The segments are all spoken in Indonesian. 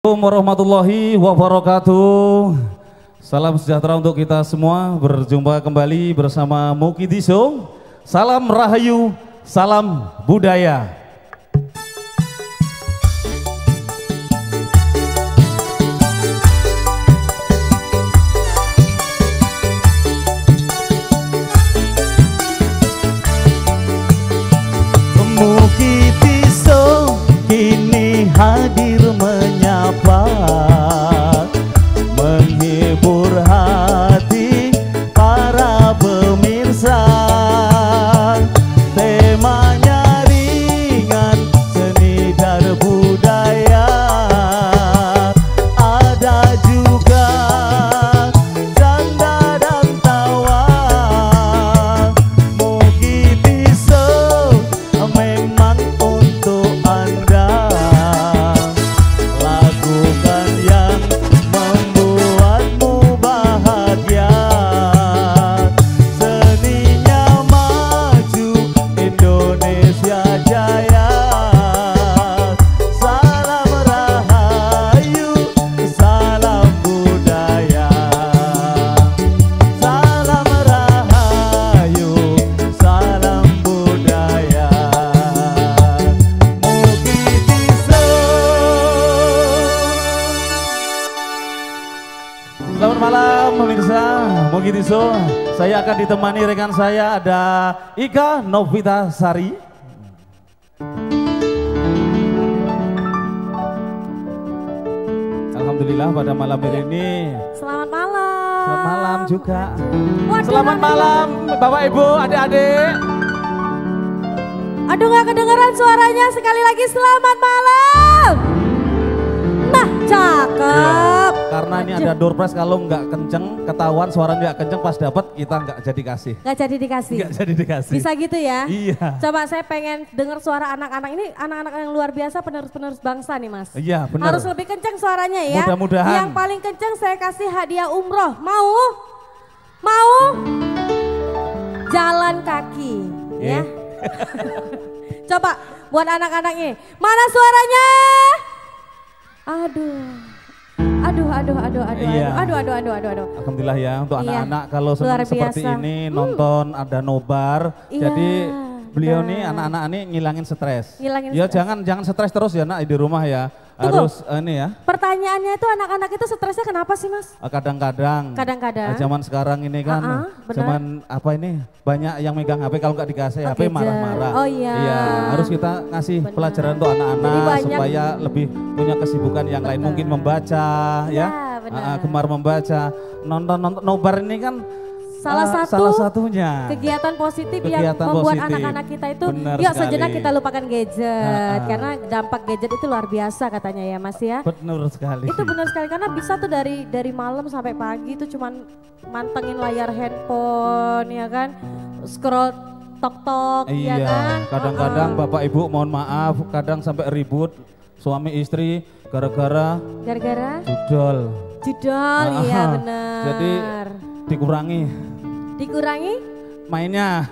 Assalamualaikum warahmatullahi wabarakatuh. Salam sejahtera untuk kita semua. Berjumpa kembali bersama Mukidi Show. Salam Rahayu, salam budaya. Mukidi Show kini hadir menyapa, menghibur hati para pemirsa. Temanya ringan, seni dan budaya. Ada juga canda dan tawa. Mukidi Show memang untuk Anda. Lakukan yang membuatmu bahagia. Seninya maju, Indonesia jaya. Salam Rahayu, salam budaya. Salam Rahayu, salam budaya. Mukidi Show. Selamat malam pemirsa Mukidi Show. Saya akan ditemani rekan saya, ada Ika Novita Sari. Alhamdulillah pada malam hari ini. Selamat malam. Selamat malam juga. Waduh, Selamat malam Bapak Ibu, adik-adik. Aduh, gak kedengeran suaranya. Sekali lagi selamat malam. Nah, cakep. Karena ini ada door prize, kalau nggak kenceng, ketahuan suara nggak kenceng, pas dapat kita nggak jadi kasih. Gak jadi dikasih. Nggak jadi dikasih. Bisa gitu ya? Iya. Coba saya pengen dengar suara anak-anak ini, anak-anak yang luar biasa, penerus-penerus bangsa nih Mas. Iya benar. Harus lebih kenceng suaranya ya. Mudah-mudahan. Yang paling kenceng saya kasih hadiah umroh. Mau? Mau? Jalan kaki ya. Coba buat anak-anak ini. Mana suaranya? Aduh. Aduh. Iya. Aduh. Alhamdulillah ya untuk Iya. anak-anak kalau Luar senang seperti biasa. ini nonton ada nobar. Iya, Jadi beliau nih benar. anak-anak ini ngilangin stres. Ngilangin Ya stres. jangan stres terus ya nak di rumah ya. Tunggu. Harus ini ya. Pertanyaannya itu anak-anak itu stresnya kenapa sih Mas? Kadang-kadang. Kadang-kadang. Zaman sekarang ini kan benar. zaman apa ini banyak yang megang HP, kalau nggak dikasih HP gadget. marah-marah. Oh iya. Iya, harus kita ngasih Benar. pelajaran untuk anak-anak Jadi banyak- supaya lebih punya kesibukan yang lain, Benar. mungkin membaca ya. benar. Gemar membaca. Nonton nobar ini kan Salah salah satunya. kegiatan positif yang Kegiatan membuat positif. anak-anak kita itu Benar yuk sekali. sejenak kita lupakan gadget. Ha-ha. Karena dampak gadget itu luar biasa katanya ya Mas ya. Benar sekali. Itu benar sekali karena bisa tuh dari malam sampai pagi itu cuman mantengin layar handphone ya kan. Scroll tok-tok ya Iya, kan. kadang-kadang Bapak Ibu mohon maaf, kadang sampai ribut suami istri gara-gara Gara-gara judol. judol iya Ah, benar. Jadi dikurangi Dikurangi mainnya.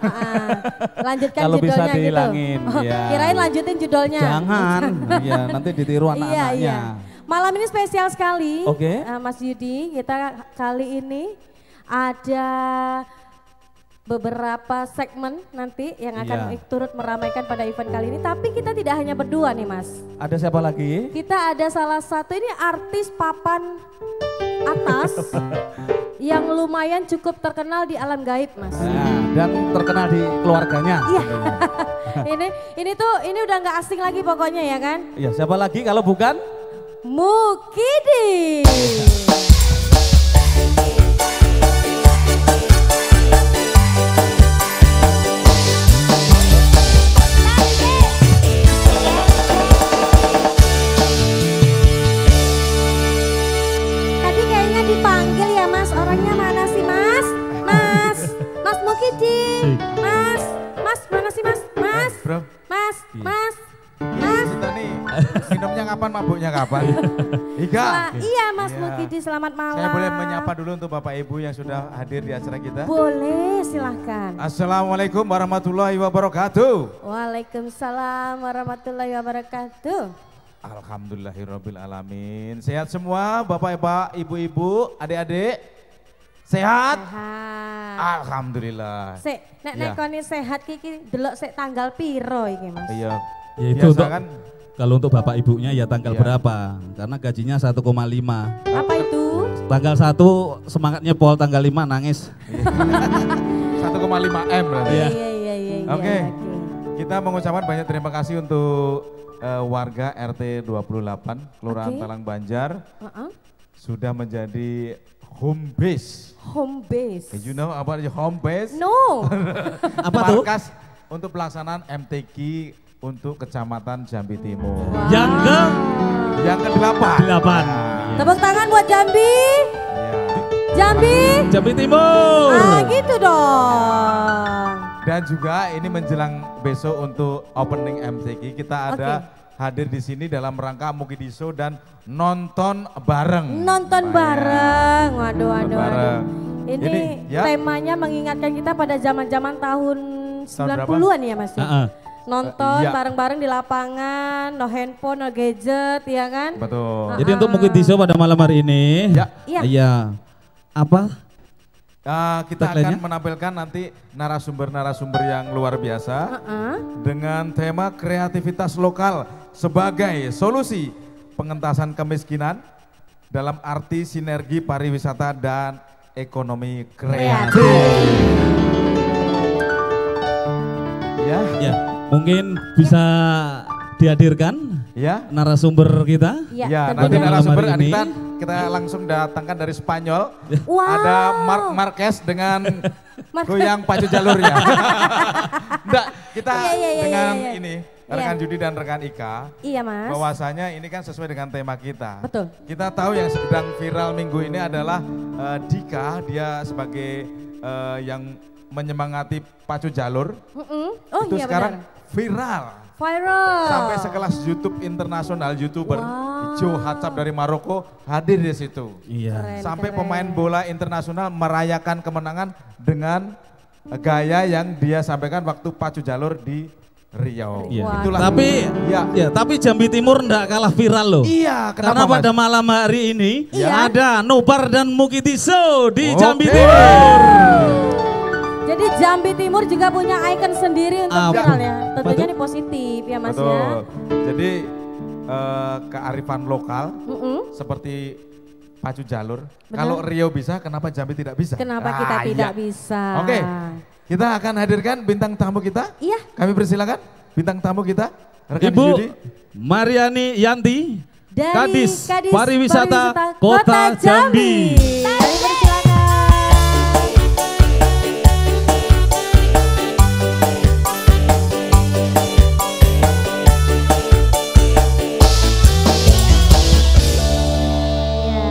lanjutkan Kalau bisa judulnya dihilangin, gitu. ya. Kirain lanjutin judulnya. Jangan, ya nanti ditiru anak-anaknya. Iya. Malam ini spesial sekali, Oke. Mas Yudi. Kita kali ini ada beberapa segmen nanti yang akan Iya. turut meramaikan pada event kali ini. Tapi kita tidak hanya berdua nih Mas. Ada siapa lagi? Kita ada salah satu ini artis papan atas yang lumayan cukup terkenal di alam gaib Mas. Nah, dan terkenal di keluarganya. Iya. ini udah nggak asing lagi pokoknya ya kan. Iya, siapa lagi kalau bukan? Mukidi. Tadi kayaknya dipanggil ya Mas, orangnya mana sih Mas? Mas Mukidi. Mas, mana sih Mas? Mas, Bro, Mas, Mas. kita nih minumnya kapan, mabuknya kapan? Ika, Iya Mas Iya. Mukidi, selamat malam. saya boleh menyapa dulu untuk Bapak Ibu yang sudah hadir di acara kita? Boleh, silahkan. Assalamualaikum warahmatullahi wabarakatuh. Waalaikumsalam warahmatullahi wabarakatuh. Alhamdulillahirabbil alamin. Sehat semua Bapak, Ibu, adik-adik? Sehat? Sehat. Alhamdulillah. Nek koni sehat kiki delok sik tanggal piro iki Mas? Iya. Ya itu Biasa untuk, kan kalau untuk bapak ibunya ya tanggal Iya. berapa? Karena gajinya 1,5. Apa itu? Tanggal 1 semangatnya Pol, tanggal 5 nangis. 1,5 M berarti. Iya. Iya. Oke. Kita mengucapkan banyak terima kasih untuk warga RT 28 Kelurahan Oke. Talang Banjar Heeh. sudah menjadi home base. Home base. You know apa aja home base? No. Apa tuh? Markas untuk pelaksanaan MTQ untuk Kecamatan Jambi Timur. Yang ke Yang ke-8. 8. Tepuk tangan buat Jambi. Iya. Jambi. Jambi Timur. Ah gitu dong. Dan juga ini menjelang besok untuk opening MTQ kita ada hadir di sini dalam rangka Mukidiso dan nonton bareng. Nonton bareng. Waduh. bareng. Ini ya. temanya mengingatkan kita pada zaman-zaman tahun berapa? 90-an ya Mas. Ya? Heeh. Nonton Iya. bareng-bareng di lapangan, no handphone, no gadget, ya kan? Betul. Jadi untuk Mukidiso pada malam hari ini, Ya. Iya. iya. Apa? Kita Tagline-nya? akan menampilkan nanti narasumber-narasumber yang luar biasa Heeh. dengan tema kreativitas lokal sebagai solusi pengentasan kemiskinan dalam arti sinergi pariwisata dan ekonomi kreatif. Ya, Ya, mungkin bisa dihadirkan ya. narasumber kita. Iya, Ya, tentunya. nanti narasumber Malam hari ini. kita langsung datangkan dari Spanyol. Wow. Ada Mark Marquez dengan Mark- goyang pacu jalurnya. Enggak, kita Iya, dengan iya. ini Iya. rekan Judi dan rekan Ika. Iya Mas. Bahwasanya ini kan sesuai dengan tema kita. Betul. Kita tahu yang sedang viral minggu ini adalah Dika, dia sebagai yang menyemangati pacu jalur. Oh Itu iya sekarang benar. viral. Viral. Sampai sekelas YouTube internasional, YouTuber Wow. Joe Hatsab dari Maroko hadir di situ. Iya. Keren, Sampai keren. pemain bola internasional merayakan kemenangan dengan gaya yang dia sampaikan waktu pacu jalur di Riau. Iya. Wah. Itulah. Tapi Ya. tapi Jambi Timur enggak kalah viral loh. Iya, Karena kenapa Mas? pada malam hari ini Iya. ada Nobar dan Mukidiso di Oke. Jambi Timur. Jadi Jambi Timur juga punya ikon sendiri untuk Ah, viral ya. Tentunya betul. ini positif ya Mas Betul. ya. Jadi kearifan lokal Mm-mm. seperti pacu jalur. Benar. Kalau Riau bisa, kenapa Jambi tidak bisa? Kenapa kita Ah, tidak iya. bisa? Oke, kita akan hadirkan bintang tamu kita. Iya. Kami persilakan bintang tamu kita. Rekan Ibu Judi. Mariani Yanti, Dari Kadis Kadis Pariwisata Kota Jambi. Kami persilakan. Ya.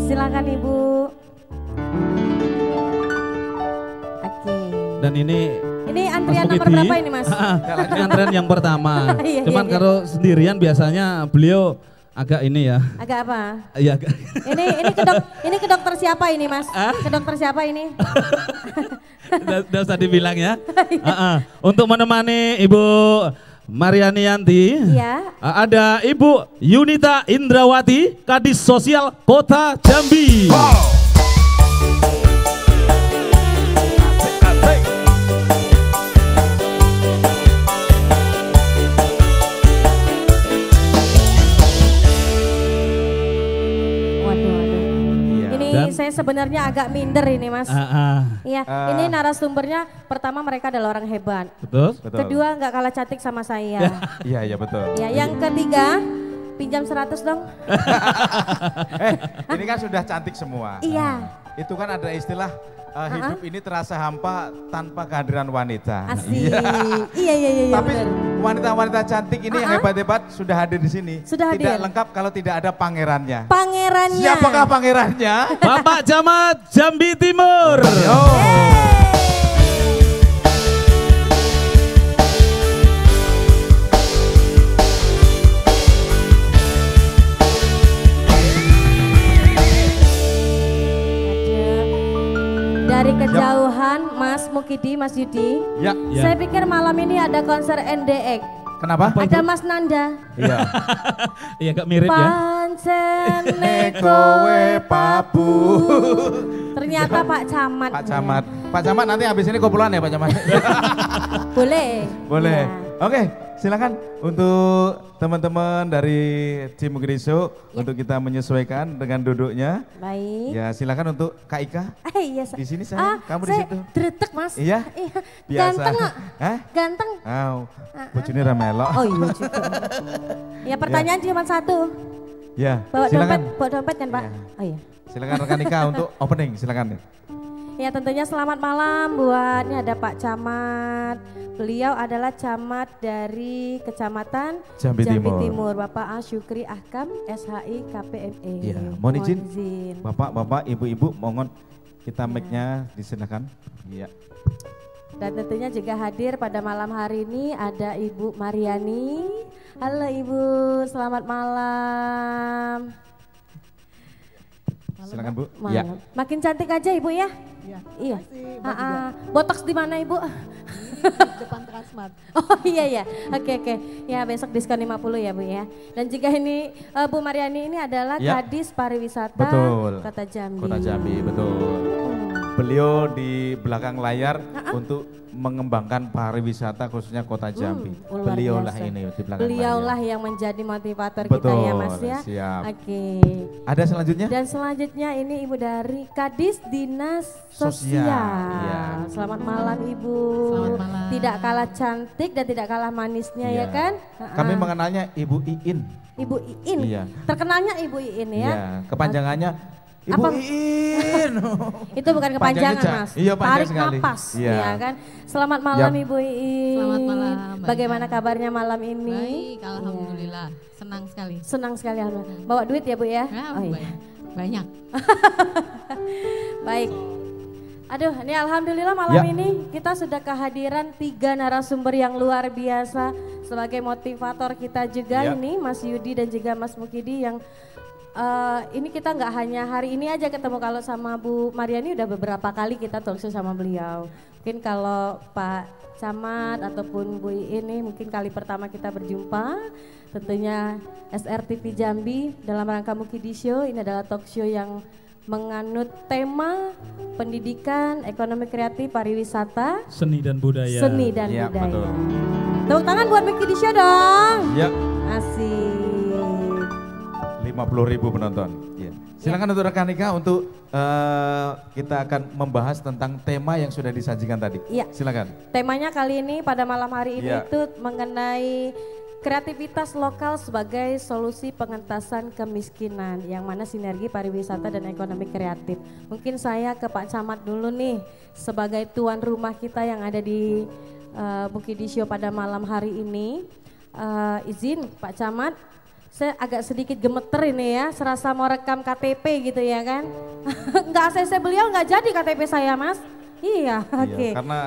Silakan Ibu. Oke. Dan ini Ini antrian Mas nomor Mukidi. berapa ini Mas? Ini antrean yang pertama. Iya, Cuman iya. kalau sendirian biasanya beliau agak ini ya. Agak apa? Iya agak. Ini ke dokter siapa ini Mas? Ke dokter siapa ini? Udah usah dibilang ya. Untuk menemani Ibu Mariani Yanti, Iya. ada Ibu Yunita Indrawati, Kadis Sosial Kota Jambi. Waduh. Iya. Ini Dan- saya sebenarnya agak minder ini Mas. Iya, Ah. ini narasumbernya pertama mereka adalah orang hebat. Betul? Betul. Kedua nggak kalah cantik sama saya. Iya, iya betul. Ya, yang ketiga pinjam 100 dong. Ini kan sudah cantik semua. Iya, Itu kan ada istilah hidup ini terasa hampa tanpa kehadiran wanita. asik. Iya. Tapi bener. wanita-wanita cantik ini yang hebat-hebat sudah hadir di sini. Sudah Tidak hadir. lengkap kalau tidak ada pangerannya. Pangerannya. Siapakah pangerannya? Bapak Camat Jambi Timur. Yo. Dari kejauhan Mas Mukidi, Mas Yudi. Ya. Ya. Saya pikir malam ini ada konser NDX. Kenapa? Ada Mas Nanda. Iya. Iya agak mirip ya. Pancene Kowe pabu. Ternyata Pak Camat. Pak Camat. Pak Camat nanti habis ini kumpulan ya Pak Camat? Boleh. Boleh. Ya. Oke, silakan untuk teman-teman dari tim Mukidisho untuk kita menyesuaikan dengan duduknya. Baik. Ya, silakan untuk Kak Ika. Iya, Di sini saya, kamu di saya situ. dretek Mas. Iya? Iya. Biasa. Ganteng nggak? Hah? Ganteng. Bojone ra melok. Oh iya juga. Ya pertanyaan cuma satu. Ya, Bawa silakan. dompet, bawa dompet kan Pak? Ya. Oh iya. Silakan rekan Ika untuk opening, silakan. Ya tentunya selamat malam buat ini ada Pak Camat. Beliau adalah camat dari Kecamatan Jambi Timur. Timur. Bapak A. Syukri Ahkam, SHI KPME. Iya, mohon izin. Bapak, ibu-ibu, mohon kita mic-nya disilakan. Iya. Dan tentunya juga hadir pada malam hari ini ada Ibu Mariani. Halo Ibu, selamat malam. Silakan Bu. Malam. Ya. Makin cantik aja Ibu ya? Iya. Botox di mana Ibu? Depan Transmart. Oh iya ya, oke. Ya besok diskon 50 ya Bu ya. Dan juga ini Bu Mariani ini adalah Ya. Kadis Pariwisata Betul. Kota Jambi. Kota Jambi, betul. Beliau di belakang layar untuk mengembangkan pariwisata khususnya Kota Jambi. Luar Beliaulah biasa. ini di belakang Beliaulah layar. yang menjadi motivator Betul, kita ya Mas ya. siap. Oke. Ada selanjutnya? Dan selanjutnya ini Ibu dari Kadis Dinas Sosial. Sosial. Iya. Selamat malam Ibu. Selamat malam. Tidak kalah cantik dan tidak kalah manisnya ya Iya. kan? Kami mengenalnya Ibu Iin. Ibu Iin. Iya. Terkenalnya Ibu Iin ya. Iya, kepanjangannya Ibu Apa? Iin. Itu bukan kepanjangan Panjangnya, Mas. iya, panjang Tarik sekali. napas Iya. ya kan. Selamat malam Yap. Ibu Iin. Selamat malam, Mbak Bagaimana Ika. kabarnya malam ini? Baik, alhamdulillah. Senang sekali. Senang sekali alhamdulillah. Bawa duit ya Bu ya? Ya, Oh, iya. banyak. Baik. Aduh, ini alhamdulillah malam Ya. ini kita sudah kehadiran 3 narasumber yang luar biasa sebagai motivator kita juga Ya. ini Mas Yudi dan juga Mas Mukidi yang ini kita nggak hanya hari ini aja ketemu, kalau sama Bu Mariani udah beberapa kali kita talkshow sama beliau. Mungkin kalau Pak Camat ataupun Bu ini mungkin kali pertama kita berjumpa. Tentunya SRTV Jambi dalam rangka Mukidisho ini adalah talkshow yang menganut tema pendidikan, ekonomi kreatif, pariwisata, Seni dan budaya. seni dan Iya, budaya. betul. Tepuk tangan buat Mukidisho dong. Ya, Asik. 50.000 penonton. Ya. Silakan untuk rekan Ika untuk kita akan membahas tentang tema yang sudah disajikan tadi. Iya. Silakan. Temanya kali ini pada malam hari ini Iya. itu mengenai kreativitas lokal sebagai solusi pengentasan kemiskinan, yang mana sinergi pariwisata dan ekonomi kreatif. Mungkin saya ke Pak Camat dulu nih sebagai tuan rumah kita yang ada di Mukidisho pada malam hari ini. Izin Pak Camat, saya agak sedikit gemeter ini ya, serasa mau rekam KTP gitu ya kan. Nggak ACC beliau nggak jadi KTP saya Mas. Iya, oke. Iya, karena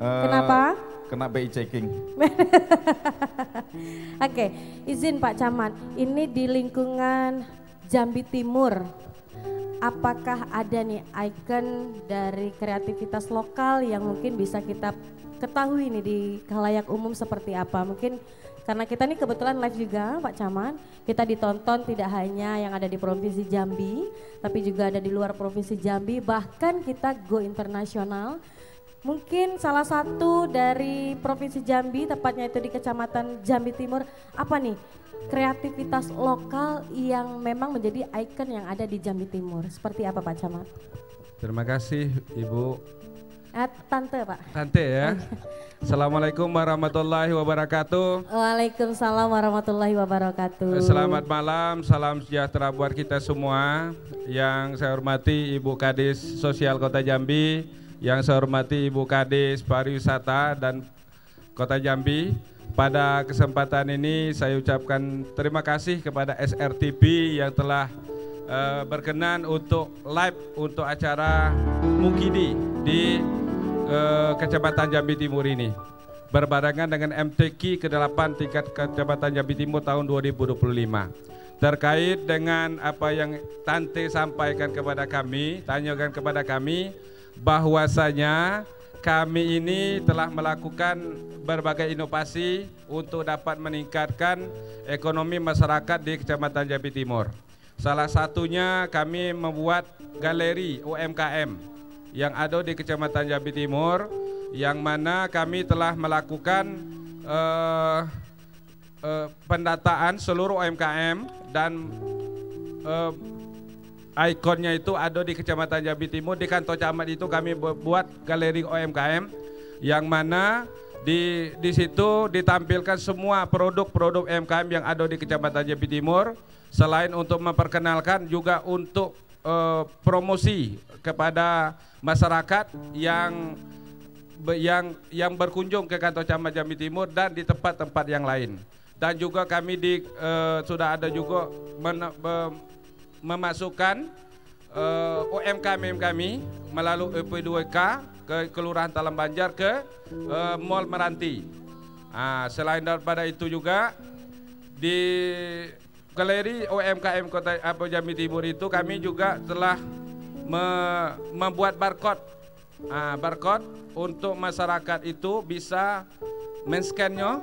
Kenapa? Kena BI checking. Oke, izin Pak Camat, ini di lingkungan Jambi Timur, apakah ada nih ikon dari kreativitas lokal yang mungkin bisa kita ketahui nih di khalayak umum seperti apa? Mungkin karena kita nih kebetulan live juga Pak Camat, kita ditonton tidak hanya yang ada di Provinsi Jambi, tapi juga ada di luar Provinsi Jambi, bahkan kita go internasional. Mungkin salah satu dari Provinsi Jambi, tepatnya itu di Kecamatan Jambi Timur, apa nih kreativitas lokal yang memang menjadi ikon yang ada di Jambi Timur? Seperti apa Pak Camat? Terima kasih Ibu Tante Pak. Tante ya. Assalamualaikum warahmatullahi wabarakatuh. Waalaikumsalam warahmatullahi wabarakatuh. Selamat malam, salam sejahtera buat kita semua. Yang saya hormati Ibu Kadis Sosial Kota Jambi, yang saya hormati Ibu Kadis Pariwisata dan Kota Jambi. Pada kesempatan ini saya ucapkan terima kasih kepada SRTV yang telah berkenan untuk live untuk acara Mukidi di Kecamatan Jambi Timur ini. Berbarengan dengan MTQ ke-8 tingkat Kecamatan Jambi Timur tahun 2025. Terkait dengan apa yang Tante sampaikan kepada kami, tanyakan kepada kami, bahwasanya kami ini telah melakukan berbagai inovasi untuk dapat meningkatkan ekonomi masyarakat di Kecamatan Jambi Timur. Salah satunya kami membuat galeri UMKM yang ada di Kecamatan Jambi Timur, yang mana kami telah melakukan pendataan seluruh UMKM dan ikonnya itu ada di Kecamatan Jambi Timur. Di kantor camat itu kami buat galeri UMKM yang mana di situ ditampilkan semua produk-produk UMKM yang ada di Kecamatan Jambi Timur. Selain untuk memperkenalkan, juga untuk promosi kepada masyarakat yang berkunjung ke kantor camat Jambi Timur dan di tempat-tempat yang lain. Dan juga kami sudah ada juga memasukkan UMKM kami melalui EP2K ke Kelurahan Talam Banjar ke Mall Meranti. Selain daripada itu juga di galeri UMKM Kota Jambi Timur itu kami juga telah membuat barcode. Barcode untuk masyarakat itu bisa men-scan-nya,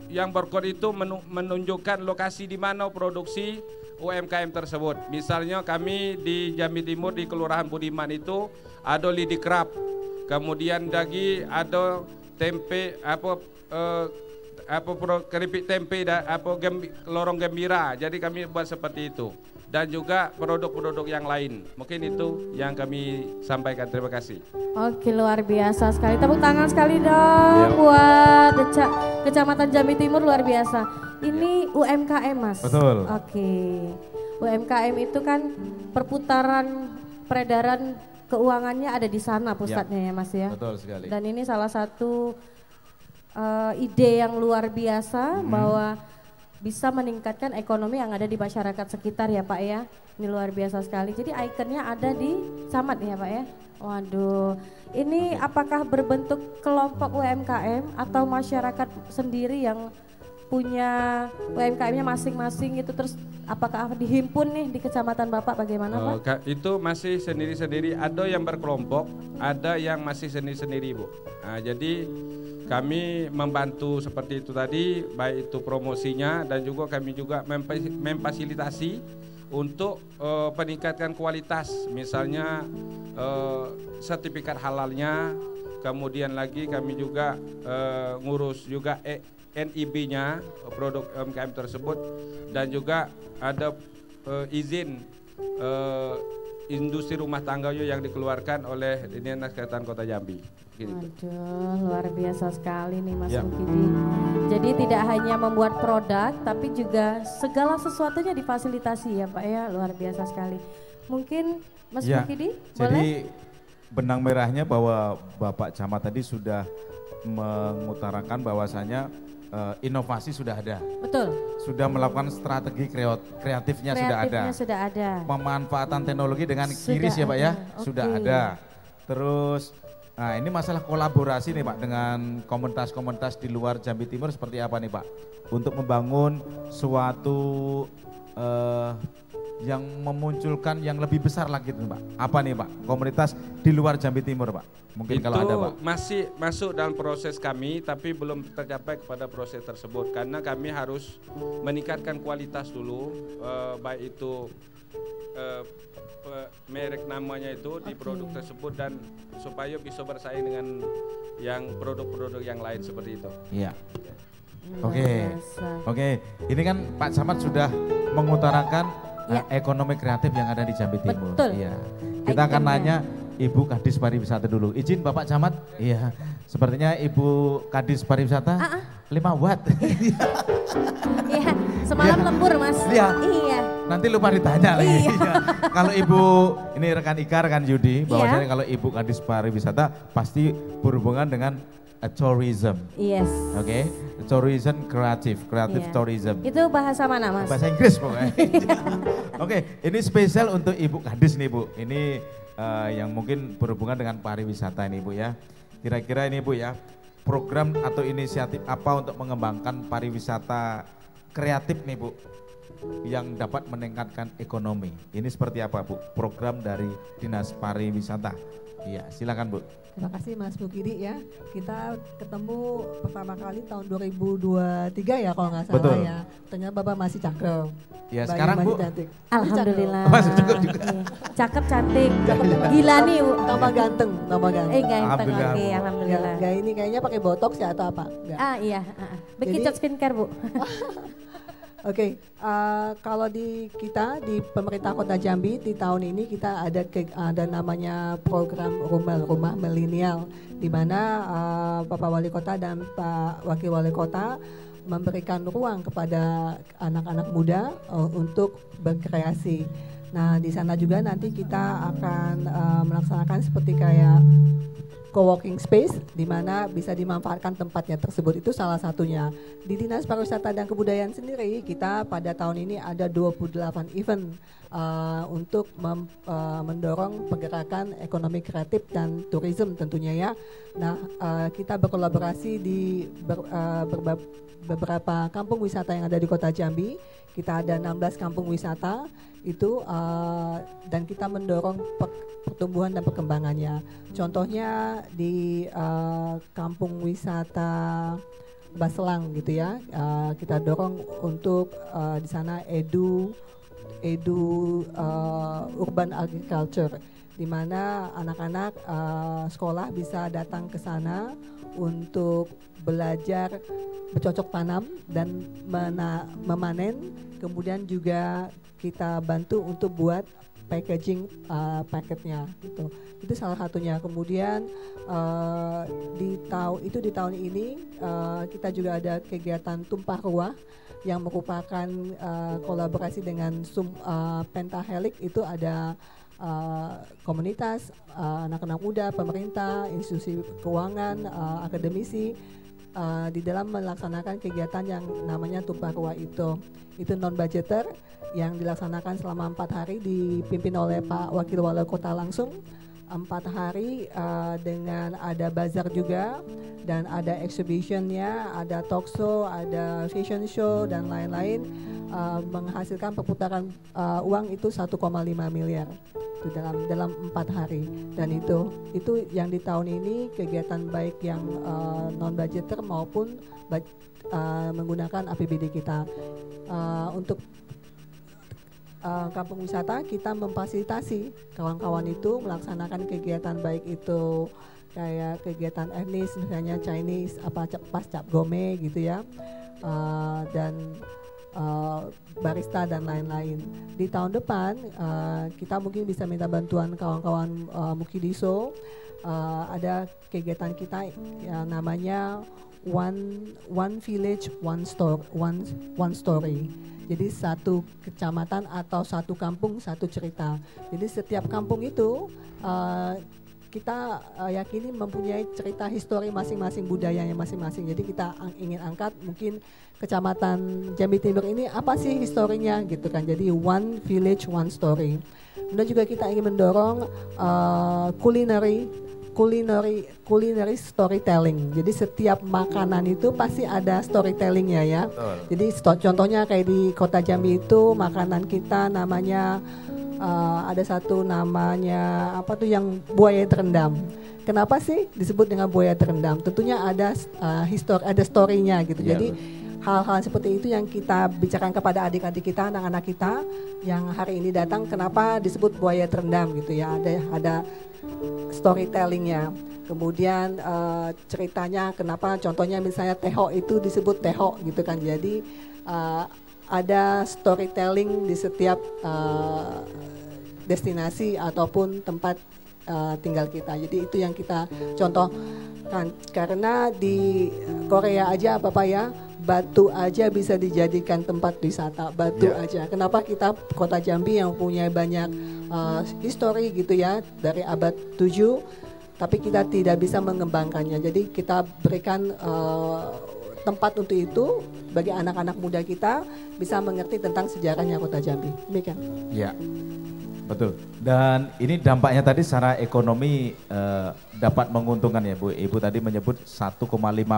yang barcode itu menunjukkan lokasi di mana produksi UMKM tersebut. Misalnya kami di Jambi Timur di Kelurahan Budiman itu ada lidi krab, kemudian lagi ada tempe keripik tempe dan lorong gembira. Jadi kami buat seperti itu. Dan juga produk-produk yang lain. Mungkin itu yang kami sampaikan. Terima kasih. Oke, luar biasa sekali. Tepuk tangan sekali dong buat Kecamatan Jambi Timur, luar biasa. Ini UMKM, Mas. Betul. Oke. UMKM itu kan perputaran peredaran keuangannya ada di sana pusatnya ya, Mas ya. Betul sekali. Dan ini salah satu ide yang luar biasa bahwa bisa meningkatkan ekonomi yang ada di masyarakat sekitar ya Pak ya. Ini luar biasa sekali. Jadi ikonnya ada di camat ya Pak ya. Waduh, ini apakah berbentuk kelompok UMKM atau masyarakat sendiri yang punya UMKM-nya masing-masing itu, terus apakah dihimpun nih di kecamatan Bapak, bagaimana Pak? Itu masih sendiri-sendiri, ada yang berkelompok, ada yang masih sendiri-sendiri Bu. Jadi kami membantu seperti itu tadi, baik itu promosinya dan juga kami juga memfasilitasi untuk peningkatan kualitas, misalnya sertifikat halalnya, kemudian lagi kami juga ngurus juga NIB-nya produk UMKM tersebut, dan juga ada izin industri rumah tangga yang dikeluarkan oleh Dinas Kesehatan Kota Jambi. Gitu. Waduh, luar biasa sekali nih Mas Mukidi. Jadi tidak hanya membuat produk, tapi juga segala sesuatunya difasilitasi ya Pak ya, luar biasa sekali. Mungkin Mas Mukidi boleh? Jadi benang merahnya bahwa Bapak Camat tadi sudah mengutarakan bahwasanya inovasi sudah ada. Betul. Sudah melakukan strategi kreatifnya sudah ada. Pemanfaatan teknologi dengan kiris ya Pak ya, sudah ada. Terus ini masalah kolaborasi nih Pak dengan komunitas-komunitas di luar Jambi Timur seperti apa nih Pak? Untuk membangun suatu yang memunculkan yang lebih besar lagi nih Pak. Apa nih Pak? Komunitas di luar Jambi Timur Pak. Mungkin itu kalau ada Pak. Masih masuk dalam proses kami, tapi belum tercapai kepada proses tersebut karena kami harus meningkatkan kualitas dulu, baik itu merek namanya itu di produk tersebut, dan supaya bisa bersaing dengan yang produk-produk yang lain seperti itu. Iya. Oke. Ini kan Pak Camat sudah mengutarakan ekonomi kreatif yang ada di Jambi Timur. Betul. Iya. Kita akan nanya Ibu Kadis Pariwisata dulu. Izin Bapak Camat. Iya. Sepertinya Ibu Kadis Pariwisata 5 watt. Iya, semalam lembur Mas. Iya. Nanti lupa ditanya lagi. Iya. Kalau Ibu, ini rekan Ika, rekan Yudi, bahwasanya kalau Ibu Kadis Pariwisata pasti berhubungan dengan tourism. Yes. Oke, tourism kreatif tourism. Itu bahasa mana Mas? Bahasa Inggris pokoknya. Oke, ini spesial untuk Ibu Kadis nih Bu. Ini yang mungkin berhubungan dengan pariwisata ini Bu ya. Kira-kira ini Bu ya, program atau inisiatif apa untuk mengembangkan pariwisata kreatif nih Bu yang dapat meningkatkan ekonomi. Ini seperti apa Bu? Program dari Dinas Pariwisata. Iya, silakan Bu. Terima kasih Mas Mukidi ya. Kita ketemu pertama kali tahun 2023 ya kalau nggak salah. Betul. Ya. Ternyata Bapak masih cakep. Ya sekarang Bu. Cantik. Alhamdulillah. Masih cakep juga. Cakep, cantik. Gila nih. Tambah ganteng, tambah ganteng. Ganteng, Alhamdulillah, oke, Bu. alhamdulillah. Gak ini kayaknya pakai botox ya atau apa? Nggak. Iya. Bekicot skincare Bu. Oke, kalau di kita di pemerintah Kota Jambi di tahun ini kita ada namanya program rumah milenial, di mana Bapak Wali Kota dan Pak Wakil Wali Kota memberikan ruang kepada anak-anak muda untuk berkreasi. Nah, di sana juga nanti kita akan melaksanakan seperti kayak co-working space di mana bisa dimanfaatkan tempatnya tersebut, itu salah satunya. Di Dinas Pariwisata dan Kebudayaan sendiri kita pada tahun ini ada 28 event untuk mendorong pergerakan ekonomi kreatif dan tourism tentunya ya. Nah, kita berkolaborasi di beberapa kampung wisata yang ada di Kota Jambi. Kita ada 16 kampung wisata itu dan kita mendorong pertumbuhan dan perkembangannya. Contohnya di kampung wisata Baselang gitu ya, kita dorong untuk di sana edu urban agriculture, di mana anak-anak sekolah bisa datang ke sana untuk belajar bercocok tanam dan memanen, kemudian juga kita bantu untuk buat packaging paketnya gitu. Itu salah satunya. Kemudian di tahun ini kita juga ada kegiatan tumpah ruah yang merupakan kolaborasi dengan Pentahelix. Itu ada komunitas, anak-anak muda, pemerintah, institusi keuangan, akademisi di dalam melaksanakan kegiatan yang namanya tumpah ruah itu non budgeter yang dilaksanakan selama 4 hari dipimpin oleh Pak Wakil Wali Kota langsung. 4 hari dengan ada bazar juga dan ada exhibitionnya, ada talk show, ada fashion show dan lain-lain, menghasilkan perputaran uang itu 1,5 miliar itu dalam 4 hari. Dan itu yang di tahun ini kegiatan baik yang non budgeter maupun menggunakan APBD kita. Untuk kampung wisata kita memfasilitasi kawan-kawan itu melaksanakan kegiatan baik itu kayak kegiatan etnis misalnya Chinese pas cap gome gitu ya, dan barista dan lain-lain. Di tahun depan kita mungkin bisa minta bantuan kawan-kawan Mukidiso. Ada kegiatan kita yang namanya one village one story. Jadi satu kecamatan atau satu kampung satu cerita. Jadi setiap kampung itu kita yakini mempunyai cerita histori masing-masing, budayanya masing-masing. Jadi kita ingin angkat mungkin kecamatan Jambi Timur ini apa sih historinya gitu kan. Jadi one village one story. Kemudian juga kita ingin mendorong culinary storytelling. Jadi setiap makanan itu pasti ada storytellingnya ya. Betul. Jadi contohnya kayak di Kota Jambi itu makanan kita namanya ada satu namanya apa tuh yang buaya terendam. Kenapa sih disebut dengan buaya terendam? Tentunya ada ada story-nya gitu. Ya, jadi hal-hal seperti itu yang kita bicarakan kepada adik-adik kita, anak-anak kita yang hari ini datang, kenapa disebut buaya terendam gitu ya. Ada storytellingnya, kemudian ceritanya kenapa, contohnya misalnya Teho itu disebut Teho gitu kan. Jadi ada storytelling di setiap destinasi ataupun tempat tinggal kita. Jadi itu yang kita contoh kan, karena di Korea aja Bapak ya, batu aja bisa dijadikan tempat wisata, batu aja. Kenapa kita Kota Jambi yang punya banyak histori gitu ya dari abad 7, tapi kita tidak bisa mengembangkannya. Jadi kita berikan tempat untuk itu bagi anak-anak muda kita bisa mengerti tentang sejarahnya Kota Jambi. Demikian. Ya, betul. Dan ini dampaknya tadi secara ekonomi dapat menguntungkan ya Bu. Ibu tadi menyebut 1,5